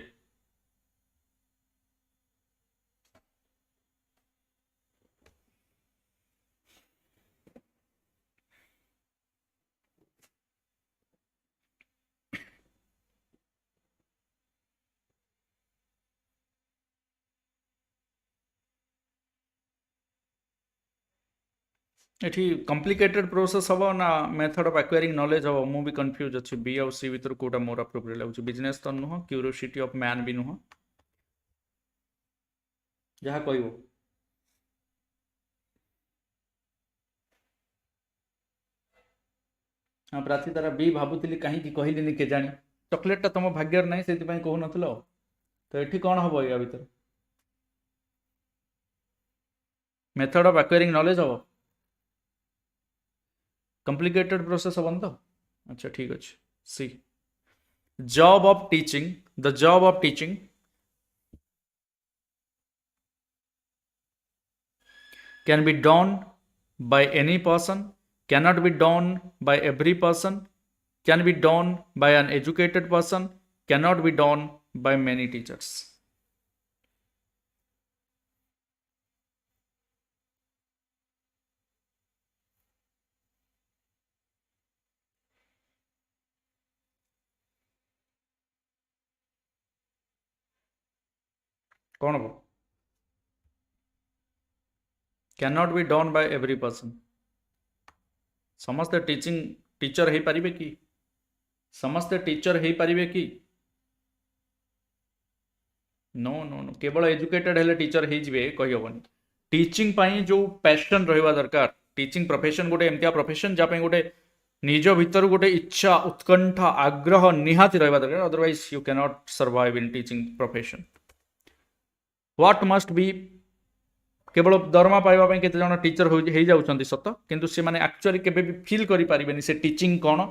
एठी कॉम्प्लिकेटेड प्रोसेस हम ना मेथड ऑफ एक्वायरिंग नॉलेज हम मु भी कंफ्यूज अच्छी. बी आउ सी भीतर कोटा मोर अप्रोप्रिएट लगुच. बिजनेस तो नुह क्यूरियोसिटी ऑफ मैन भी नुह जहाँ कह हाँ प्रार्थी तारा बी भावुली कहीं कहली के जानी चॉकलेटा तुम भाग्य ना से कहून तो ये कौन हम या भर मेथड ऑफ एक्वायरिंग नॉलेज हम कॉम्प्लिकेटेड प्रोसेस हम तो. अच्छा ठीक अच्छे. C job of teaching. The job of teaching can be done by any person, cannot be done by every person, can be done by an educated person, cannot be done by many teachers. कौन हो? cannot be done by every person. समस्ते teaching teacher हो पारिबे कि? समस्ते teacher हो पारिबे कि? No no no, केवल educated हेले टीचर हो जिवे कहि होबनी. टीचिंग पई जो पैशन रहबा दरकार. टीचिंग प्रोफेशन गोटे एमतिया प्रोफेशन जा पई गोटे निज भीतर गोटे इच्छा, उत्कंठा, आग्रह निहाती रहबा दरकार. Otherwise you can not survive in teaching profession. What must B, केवल दरमा पाइबा पई केते जण टीचर हो जाउछंती सत, किंतु से माने एक्चुअली केबे भी फील करि पारिबेनी से टीचिंग कोन,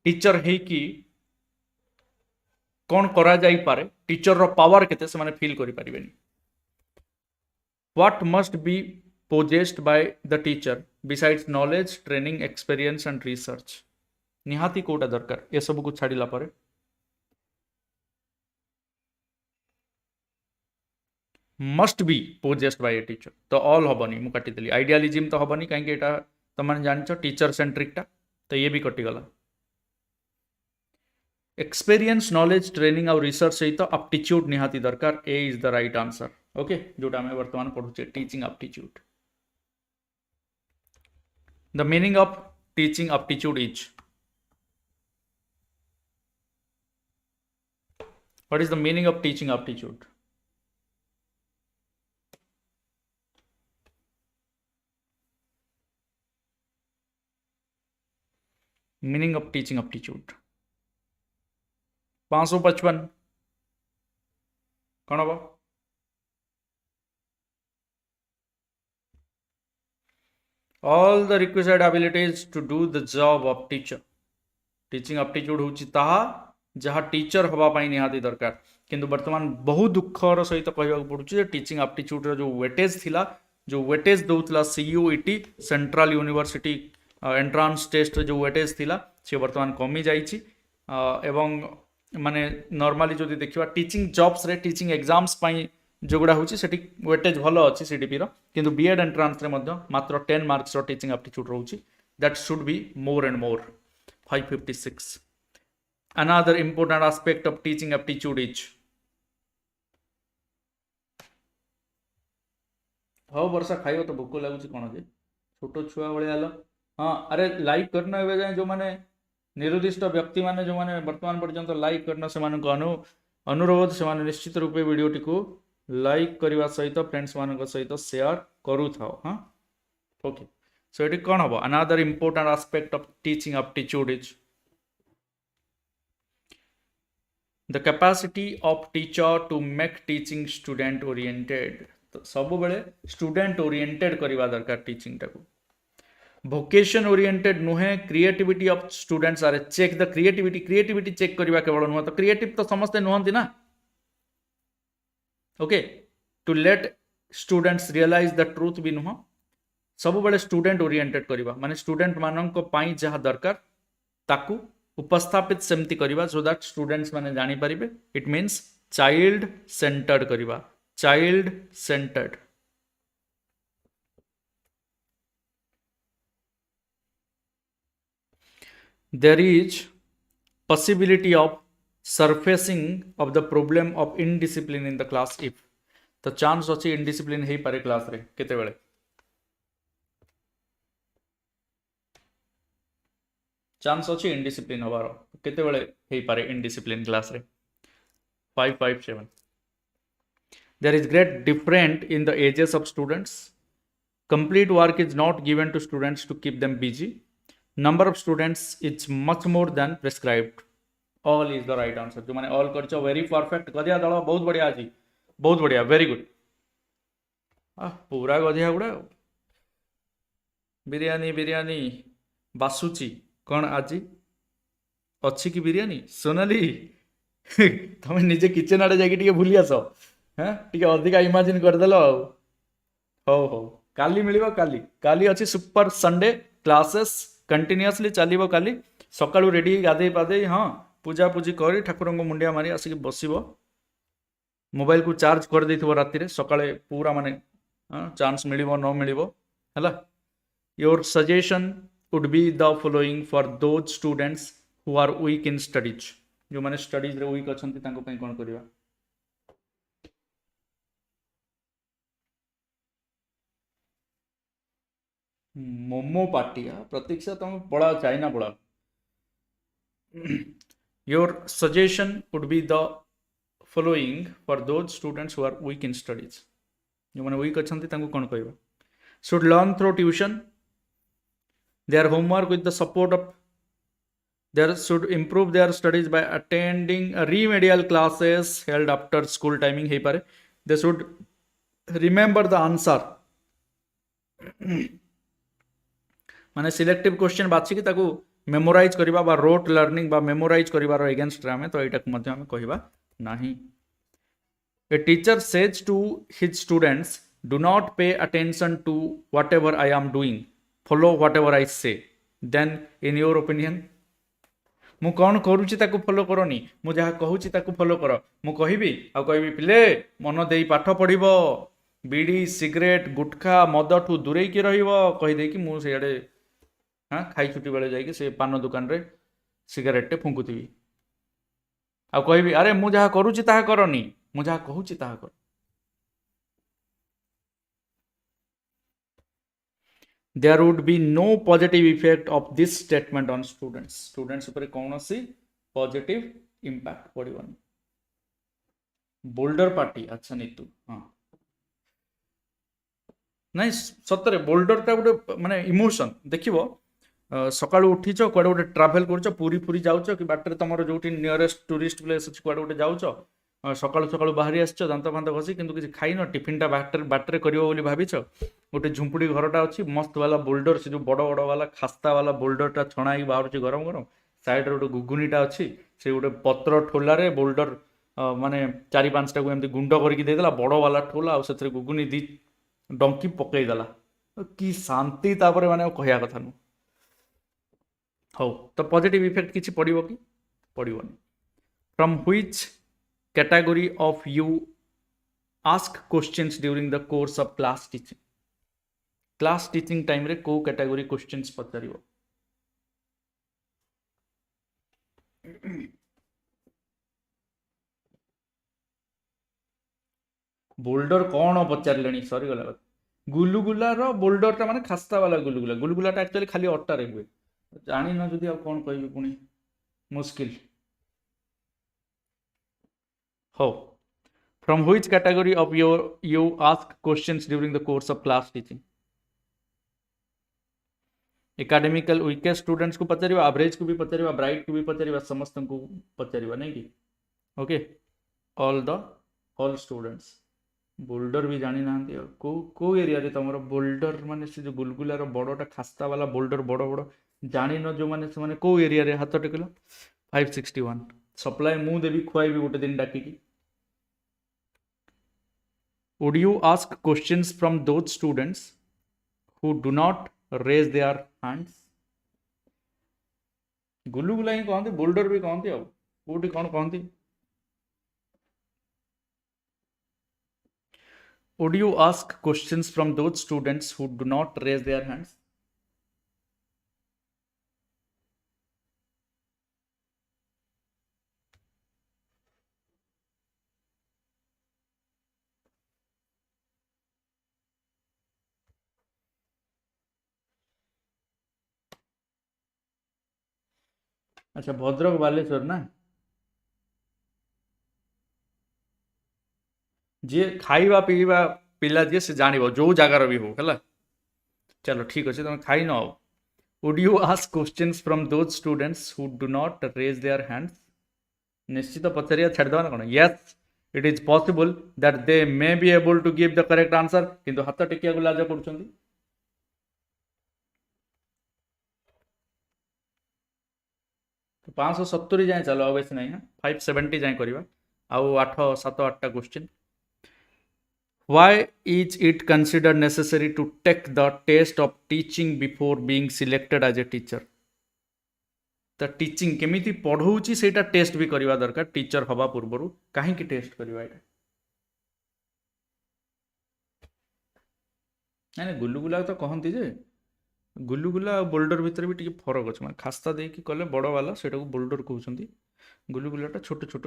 टीचर हे कि कौन करा जाई पारे, टीचर रो पावर केते से माने फील करि पारिबेनी. What must be possessed by the teacher besides knowledge, training, experience and research. निहाती कोटा दरकार ए सब को छाड़िला पारे. Must be possessed by a teacher तो ऑल हबनी, मु काटी देली. आइडियालिज्म तो हबनी काहे एटा त माने जानछो टीचर सेंट्रिक टा, तो ये भी कटि गला. एक्सपीरियंस, नॉलेज, ट्रेनिंग और रिसर्च सहित एप्टीट्यूड निहाती दरकार. A is the right answer. Okay, जोटा आम वर्तमान पढ़ुचे teaching aptitude. The meaning of teaching aptitude is, what is the meaning of teaching aptitude? Meaning of teaching aptitude 555 कौन हम? all the requisite abilities to do the job of teacher. Teaching aptitude होची ताहा जहाँ teacher हवा पाई निहाती दरकार. किंतु वर्तमान बहु दुखर सहित कहवाक पड़ुछि जे टीचिंग एप्टीट्यूड रो जो वेटेज थिला, जो वेटेज दउतला CUET central university entrance test जो वेटेज थिला से वर्तमान कमी जाइछि. एवं माने नॉर्मली जो देखिबा टीचिंग जॉब्स रे, टीचिंग एग्जाम्स पाई जोगुड़ा होची सेठी वेटेज भलो अछि सीडीपी रो. किंतु बीएड एंट्रांस रे मध्य मात्र 10 मार्क्स रो टीचिंग एप्टीट्यूड रहउछि. That should be more and more. 556. Another important aspect of teaching aptitude is, हाँ वर्षा खाइब तो भोक लगुच कौन जे छोट छुआ भाई आल. हाँ अरे लाइक करना ए जाए जो माने निर्दिष्ट व्यक्ति माने जो माने वर्तमान पर्यंत लाइक करना से अनुरोध से माने निश्चित रूपे वीडियोटी को लाइक करने सहित फ्रेंड्स मान सहित शेयर करू थाओ. हाँ ओके, सो ये कौन हम? Another important aspect of teaching aptitude is the capacity of teacher to make teaching student oriented. तो सब बेले स्टूडेंट ओरिएंटेड करवा दरकार टीचिंग टाको. भोकेशन ओरिएंटेड नुहे. Creativity of students or check the creativity. Creativity check करवा केवल नुह, तो क्रिएटिव तो समस्ते नुहंती ना. Okay, to let students realize the truth भी नुह. सब बेले स्टूडेंट ओरिएंटेड करवा माने स्टूडेंट मानक पई जहाँ दरकार ताकू उपस्थापित सेमती करवा सो दैट स्टूडेंट्स माने जानी परिबे. इट मीन्स चाइल्ड सेंटर्ड करवा. Child centred. there is possibility of surfacing of the problem of indiscipline in the class if. तो चांस अच्छी indiscipline हे पारे क्लास रे केते बेले. चांस अच्छी indiscipline हबार केते बेले हे पारे indiscipline क्लास रे. 557. there is great difference in the ages of students. complete work is not given to students to keep them busy. number of students is much more than prescribed. all is the right answer. जो माने all करछो very perfect. गधिया दल बहुत बढ़िया आज, बहुत बढ़िया, very good. पूरा गधिया गुड़ा. बिरयानी बिरयानी बासुची कौन आज अच्छी कि बिरयानी? सोनाली तुम निजे किचन आड़े जाकि भूली आस. हाँ टे अधिका इमाजिन करदेल. हो हो काली मिलिबो काली काली अछि सुपर संडे क्लासेस कंटिन्यूअसली चलिबो काली सकाळू रेडी गाधे पाधे हाँ पूजा पूजी करी ठाकुर को मुंडिया मारी आसिक बसिबो मोबाइल को चार्ज कर देथिबो राति रे सकाळे पूरा माने चांस मिलिबो न मिलिबो हला your suggestion would be the following for those students who are weak in studies जो माने स्टडीज रे वीक अछंती तांको पई कोन करिवा मोमो पार्टी प्रतीक्षा तुम पढ़ा चाइना पढ़ा your suggestion would be the following for those students who are weak in studies जो मैंने वीक अच्छा कौन कह should learn through tuition their homework with the support of their should improve their studies by attending remedial classes held after school timing हो पारे they should remember the answer माने selective question बाछिकी ताकू memorize करबा बा rote learning बा memorize करबार against रे तो एटा मध्ये हम कहबा नाही a teacher says to his students do not pay attention to whatever I am doing follow whatever I say then in your opinion मु कौन करूची ताकू फॉलो करनी मु जहा कहूची ताकू फॉलो कर मु कहबी आ कहबी पिले मन देई पाठ पढ़िबो बीड़ी सिगरेट गुटखा मद ठू दूरे की रहिबो कहि दे कि मु सेडे हाँ खाई छुट्टी बेले जाइए से पान दुकान रे सिगारेट फुंकुथी आ कहबी अरे मु जहा करूची ताहा करनी मु जहा कहूची ताहा कर there would be no positive effect of this statement on students ऊपर कौनसी पॉजिटिव इंपैक्ट पड़िबनी बोल्डर पार्टी अच्छा नीतू हाँ नहीं सतरे बोल्डर टा गोटे माने इमोशन देखिबो सकाळू उठीच कुआडे गोटे ट्राभेल करछ पूरी पूरी जाउछ कि बाटरे तमरो जोठी नियरेस्ट टूरिस्ट प्लेस अछि कुआडे गोटे जाउछ सकाळू सकाळू बाहरी आछछ दांत फांत घसी किंतु किछि खाइनो टिफिन टा बाटरे करियो बोली भाबिछ गोटे झुंपुड़ी घरटा अछि मस्त वाला बोल्डर से जो बड़ बड़ वाला खास्ता वाला बोल्डर टा छणाई बाहर छि गरम गरम साइड रे गोटे गुगुनीटा अछि से गोटे पत्र ठोला रे बोल्डर माने चारि पांचटा को एमती गुंड करके देदेला बड़ वाला ठोला आ सेथरे गुगुनी दी डंकी पकई देला कि शांति तापरे माने कहया कथा नु हो तो पॉजिटिव इफेक्ट किसी पड़ो कि पड़ोनी from which category of you ask questions during the course of class teaching time रे को कैटेगरी क्वेश्चंस पचारिबो बोल्डर कौन पचारे सरी गला गुलुगुलार बोल्डर टा माने खास्ता वाला गुलुगुला टा एक्चुअली खाली अट्टा रे हुए जानी न जदि कौन कह पुणी मुस्किल हो from which category of you ask questions during the course of class teaching academical weakest students को पचारिबा एवरेज को भी पचारिबा ब्राइट को भी पचारिबा समस्त को पचारिबा नहीं कि ओके ऑल स्टूडेंट्स बोल्डर भी जानी ना को एरिया रे तमरो बोल्डर माने से जो गुलगुलार बड़टा खास्ता वाला बोल्डर बड़ बड़ जानी न जो माने से माने को एरिया रे हाथ टेकल 561 सप्लाई मु देवी खुआई भी गोटे दिन डाकी would you ask questions from those students who do not raise their hands गुलुगुला ही कहते बोल्डर भी कहते आ कोठी कौन कहते would you ask questions from those students who do not raise their hands अच्छा भद्रक बालेश्वर ना जी खाइबा पीवा पिला जी से जान जो जगार भी हो है चलो ठीक अच्छे तुम खाई न would you ask questions from those students who do not raise their hands निश्चित पचारिया छाड़देवा ना कौन yes it is possible that they may be able to give the correct answer किंतु हाथ टेकिया को लाज कर 570 जाए चलो अब बेस नहीं 570 जाए करवा आउ 8 7 8टा question Why is it considered necessary to take the test of teaching before being selected as a teacher? ତ ଟିଚିଂ କେମିତି ପଢ଼ଉଛି ସେଇଟା ଟେଷ୍ଟ ବି କରିବା ଦରକାର ଟିଚର ହବା ପୂର୍ବରୁ କାହିଁକି ଟେଷ୍ଟ କରିବା ଏଇଟା ନାଇଁ ଗୁଲୁଗୁଲା ତ କହନ୍ତି ଯେ ଗୁଲୁଗୁଲା ଆଉ ବୋଲ୍ଡର ଭିତରେ ବି ଟିକେ ଫରକ ଅଛି ମାନେ ଖାସ୍ତା ଦେଇକି କଲେ ବଡ଼ ବାଲା ସେଇଟାକୁ ବୋଲ୍ଡର କହୁଛନ୍ତି ଗୁଲୁଗୁଲାଟା ଛୋଟ ଛୋଟ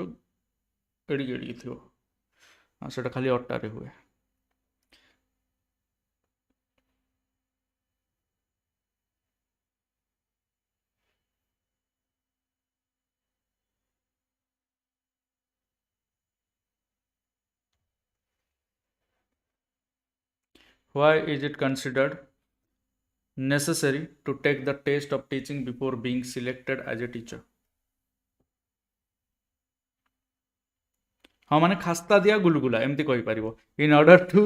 ଏଡ଼ିକି ଏଡ଼ିକି ଥିବ ଆଉ ସେଇଟା ଖାଲି ଅଟାରେ ହୁଏ Why is it considered necessary to take the test of teaching before being selected as a teacher? हाँ माने खास्ता दिया गुलगुला एमती कहि परिबो in order to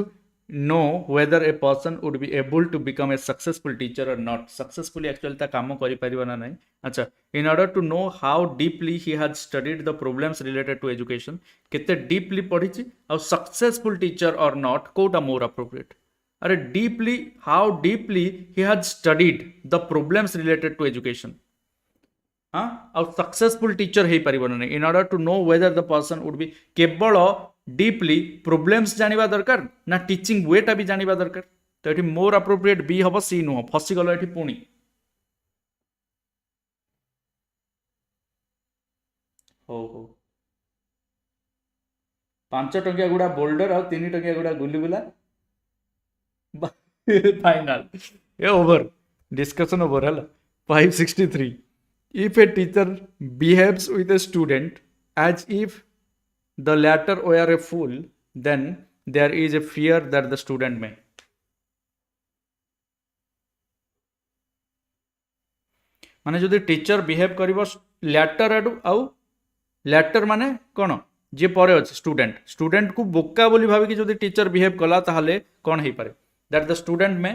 know whether a person would be able to become a successful teacher or not successfully actually ता काम करि परिबो ना नहीं अच्छा in order to know how deeply he had studied the problems related to education केते deeply पढिछि और successful teacher or not कोटा more appropriate अरे deeply how deeply he had studied the problems related to education ଆଉ successful teacher हो पार ना in order to know whether the person would be केवल deeply problems जानिबा दरकार ना टीचिंग वेटा भी जानिबा दरकार तो ये मोर अप्रोप्रिएट बी हम सी नुह फसीगल ये पुणी हो हो 5 टंकिया गुड़ा बोल्डर और 3 टंकिया गुड़ा गुलुगुला फाइनल ये ओवर डिस्कशन ओवर है 563 if a teacher behaves with a student as if the latter were a fool then there is a fear that the student may माने जदि टीचर बिहेव करिवो लैटर आडू आउ letter माने कोन जे परे अछि student को बोका बोली भाबी कि जदि टीचर बिहेव कला ताहाले कोन हे पारे दैट द स्टूडेंट में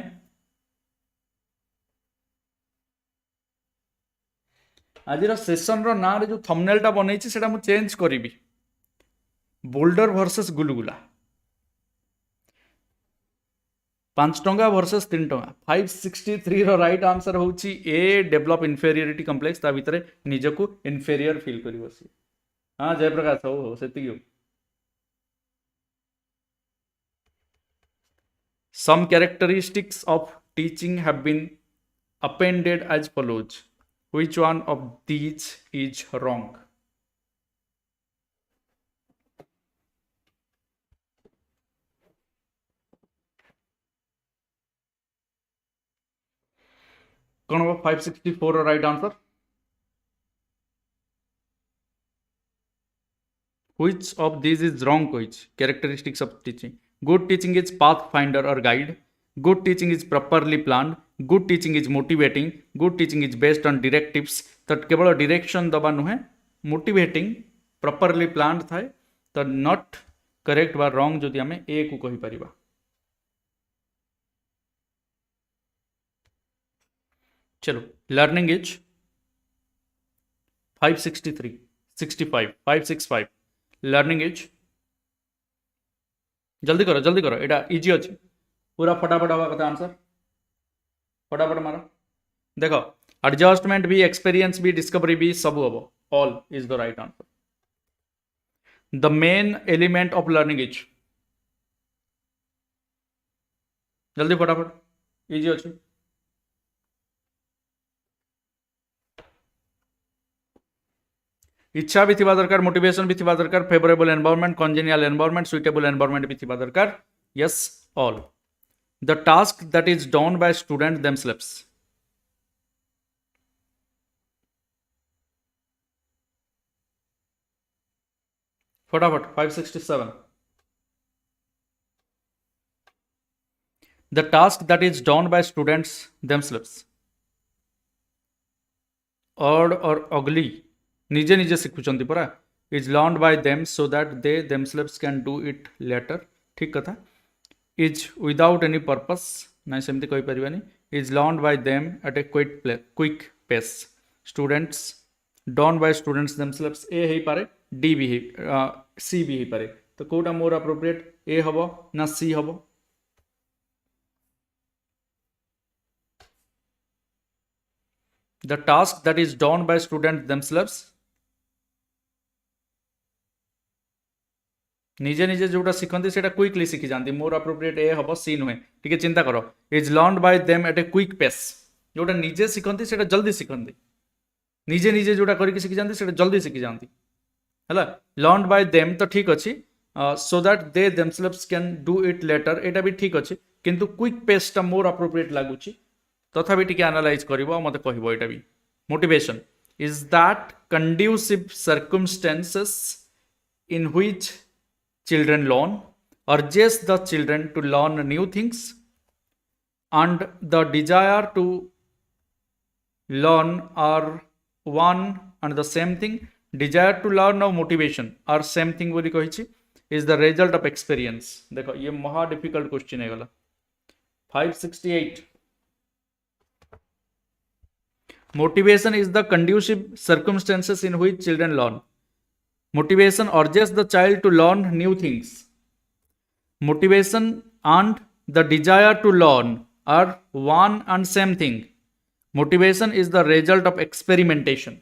आज सेसन रो ना रे जो थंबनेल टा बनेछि सेटा मु चेंज करिवि बोल्डर वर्सेस गुलुगुला 5 टंका वर्सेस 3 टंका 563 रो राइट आंसर होची ए डेवलप इन्फेरियरिटी कॉम्प्लेक्स ता भितरे निजको इन्फेरियर फील करि बसी हां जयप्रकाश हो सेति गयो some characteristics of teaching have been appended as follows which one of these is wrong कौन होगा 564 right answer which of these is wrong which characteristics of teaching good teaching is pathfinder or guide good teaching is properly planned good teaching is motivating good teaching is based on directives तो केवल direction दबा नुहे motivating properly planned थाए तो not correct बा wrong जदि आमे ए को कहि परिबा चलो लर्निंग इज 563 65 565 लर्निंग इज जल्दी करो एटा इजी अछि पूरा फटाफट हवा कथा आंसर फटाफट मारो देखो एडजस्टमेंट भी एक्सपीरियंस भी डिस्कवरी भी सब हबो all is the right answer the main element of learning is जल्दी फटाफट इजी अछि इच्छा भी थिबा दरकार मोटिवेशन भी थिबा दरकार favourable environment कॉन्जेनियल environment suitable environment भी थिबा दरकार yes all the task that is done by student themselves फटाफट 567 the task that is done by students themselves odd or ugly निजे निजे शिखुचंती परा is learned by them so that they themselves can do it later ठीक कथा is without any purpose ना सेमती कहि परिबानी is learned by them at a quick pace students done by students themselves ए हे पारे डी भी सी भी हे पारे तो कोटा मोर अप्रोप्रिएट ए हबो ना सी हबो? The task that is done by students themselves, निजे निजे जोटा शिखती से क्विकली शिखी जाती, मोर अप्रोप्रिएट ए हम सी नुहे, ठीक चिंता कर, is learn by them at a quick pace, जोटा निजे शिखती से जल्दी शिखती, निजे निजे जोटा करके शिखी जाती से जल्दी शिखी जाती है, लर्न बाय देम तो ठीक अच्छे, सो that they themselves can do it letter, यहाँ भी ठीक अच्छे, किंतु क्विक पेसटा मोर अप्रोप्रिएट लगुच, तथापि टिके एनालाइज कर मत कह यहाँ भी। Motivation is that conducive circumstances in which children learn, urges the children to learn new things, and the desire to learn are one and the same thing. Desire to learn और motivation are same thing बोली कही, is the result of experience। देखो ये महा difficult question है गला। 568 motivation is the conducive circumstances in which children learn. Motivation urges the child to learn new things. Motivation and the desire to learn are one and same thing. Motivation is the result of experimentation.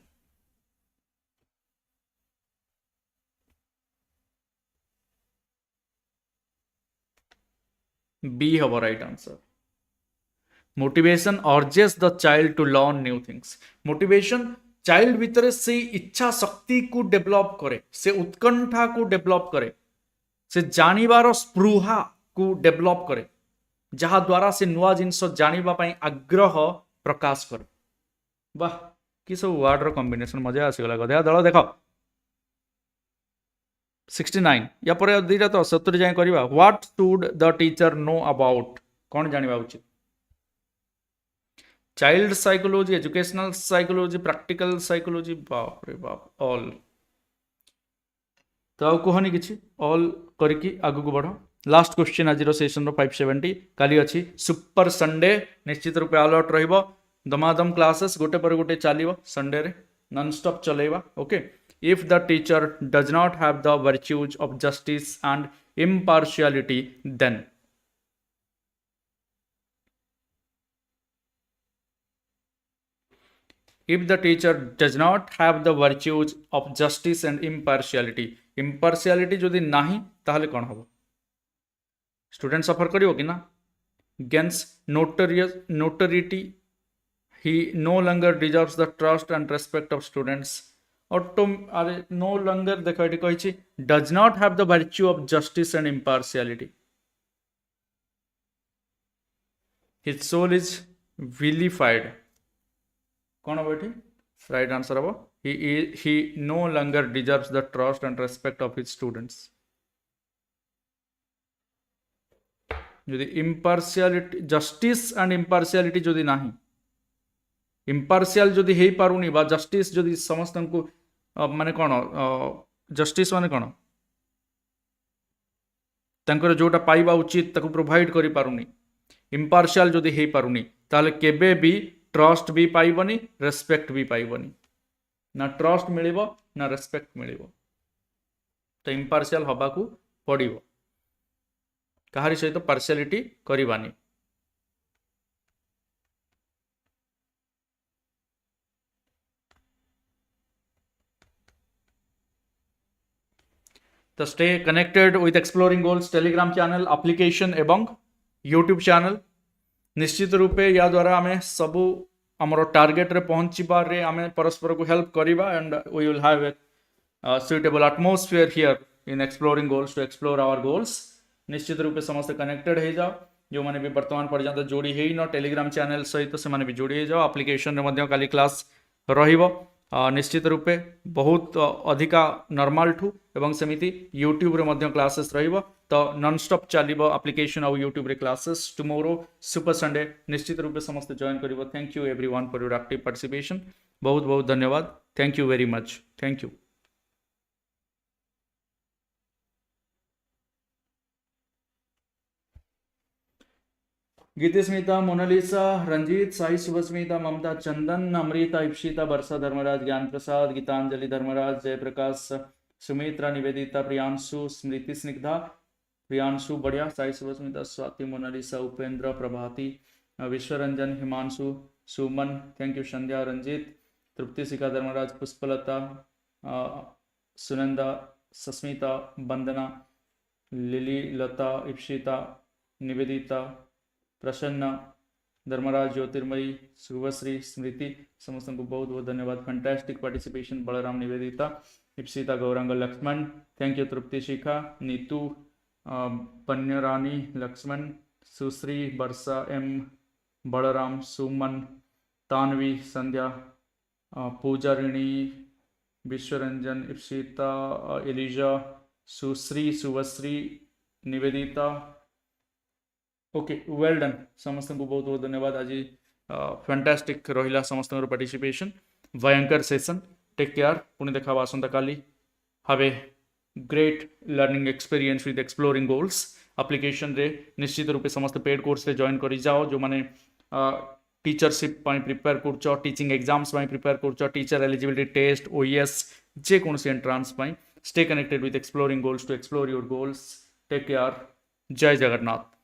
B have a right answer. Motivation urges the child to learn new things. Motivation child भितर से इच्छा शक्ति को develop करे, से उत्कंठा को develop करे, से जानिबार स्पृहा को डेभलप करे, जहा द्वारा से नुआ जिनस जानिबा पई आग्रह प्रकाश करे। वाह कि सब वर्ड रो कॉम्बिनेशन मजा आसीगला। गधा दल देख 69 या पर दुईटा तो 70 जाए करवा। What should the teacher know about, कौन जानिबा उचित? Child psychology, educational psychology, practical psychology, बाप रे बाप ऑल। तो कहनी कि ऑल करके आगु को बढ़। लास्ट क्वेश्चन आज सेशन रो 570 काली अच्छी सुपर संडे, निश्चित रूपे अलर्ट रहिबो, दमादम क्लासेस गोटे पर गोटे चलिबो, संडे रे नॉन स्टॉप चलेबा। Okay, if the teacher does not have the virtues of justice and impartiality then, if the teacher does not have the virtues of justice and impartiality, impartiality जदि नाही ताहले कौन होबो? स्टूडेंट सफर करियो कि ना? gains notoriety, he no longer deserves the trust and respect of students, no longer देखो eighty कहिछि does not have the virtue of justice and impartiality, his soul is vilified। कौन हम ये? राइट आंसर हम he no longer deserves the trust and respect of his students। यदि impartiality, justice and impartiality जदि नाही, impartial जदि हे पारुनी बा justice जदि समस्त को माने कौन जस्टिस माने कौन तांकर जोटा पाइबा उचित ताकू प्रोवाइड करि पारुनी, इम्पार्शियल जदि हे पारुनी ताले केबे भी ट्रस्ट भी पाइबनी, रेस्पेक्ट भी पाइबनी, ना ट्रस्ट मिलिबो ना रेस्पेक्ट मिलिबो। तो इम्पार्शियल हबा को पड़िबो, कहारी सहित पार्शियलिटी करिबानी। तो stay connected with exploring goals Telegram channel, application एवं यूट्यूब चैनल। निश्चित रूपे या द्वारा आम सबू आमर टार्गेट रे पहुँची बारे आम परस्पर को हेल्प करिबा, and we will have a suitable atmosphere here in exploring goals to explore our goals. निश्चित रूपे समस्त कनेक्टेड हो जाओ, जो मैंने भी वर्तमान पर्यंत जोड़ी है न टेलीग्राम चैनल सहित से माने भी जोड़ी जाओ। एप्लिकेशन रे मध्य काली क्लास रहिबो निश्चित रूपे बहुत अधिका नॉर्मल ठू एवं सेमिति यूट्यूब रे मध्य क्लासेस रहिबो। तो नॉन स्टॉप चलिबो एप्लिकेशन और यूट्यूब रे क्लासेस। टुमोरो सुपर संडे निश्चित रूपे समस्त जॉइन करिबो। Thank you everyone for your active participation. बहुत बहुत धन्यवाद। Thank you very much. Thank you. Gitismita, Monalisa, Ranjit, Sai Subhasmita, Mamata, Chandan, Amrita, Ipsita, Varsha, Dharmaraj, Gyan Prasad, Geetanjali, Dharmaraj, Jayaprakash, Sumitra, Nivedita, Priyanshu, स्मृति, स्निग्धा, प्रियांशु बढ़िया, Sai Susmita, Swati, Monalisa, Upendra, Prabhati, Vishwaranjan, Himanshu, Suman, thank you, Sandhya, Ranjit, Tripti, Shikha, Dharmaraj, Pushpalata, Sunanda, Sasmita, Vandana, Lily, Lata, Ipsita, Nivedita, Prasanna, Dharmaraj, ज्योतिर्मयी, शुभश्री, स्मृति, समस्त को बहुत बहुत धन्यवाद। Fantastic participation, Balaram, Nivedita, Ipsita, Gaurang, Laxman, thank you, Tripti, Shikha, Nitu, Panyarani, Laxman, Sushree, Varsha, M, Balaram, Suman, Tanvi, Sandhya, Puja, Rini, Vishwaranjan, Ipsita, Eliza, Sushree, Subhashree, Nivedita, okay well done. समस्त को बहुत बहुत धन्यवाद। आज फैंटास्टिक रहा समस्त पार्टिसिपेशन, भयंकर सेशन। टेक केयर, पुणी देखा आसंता काली। Have a great learning experience with exploring goals application रे निश्चित रूपे समस्त पेड कोर्स रे जॉइन करि जाओ। जो माने टीचरशिप प्रिपेयर कर, टीचिंग एग्जाम्स प्रिपेयर कर, टीचर एलिजिबिलिटी टेस्ट, ओईएस, जे कौन entrance stay connected with exploring goals to explore your goals. Take care, जय जगन्नाथ।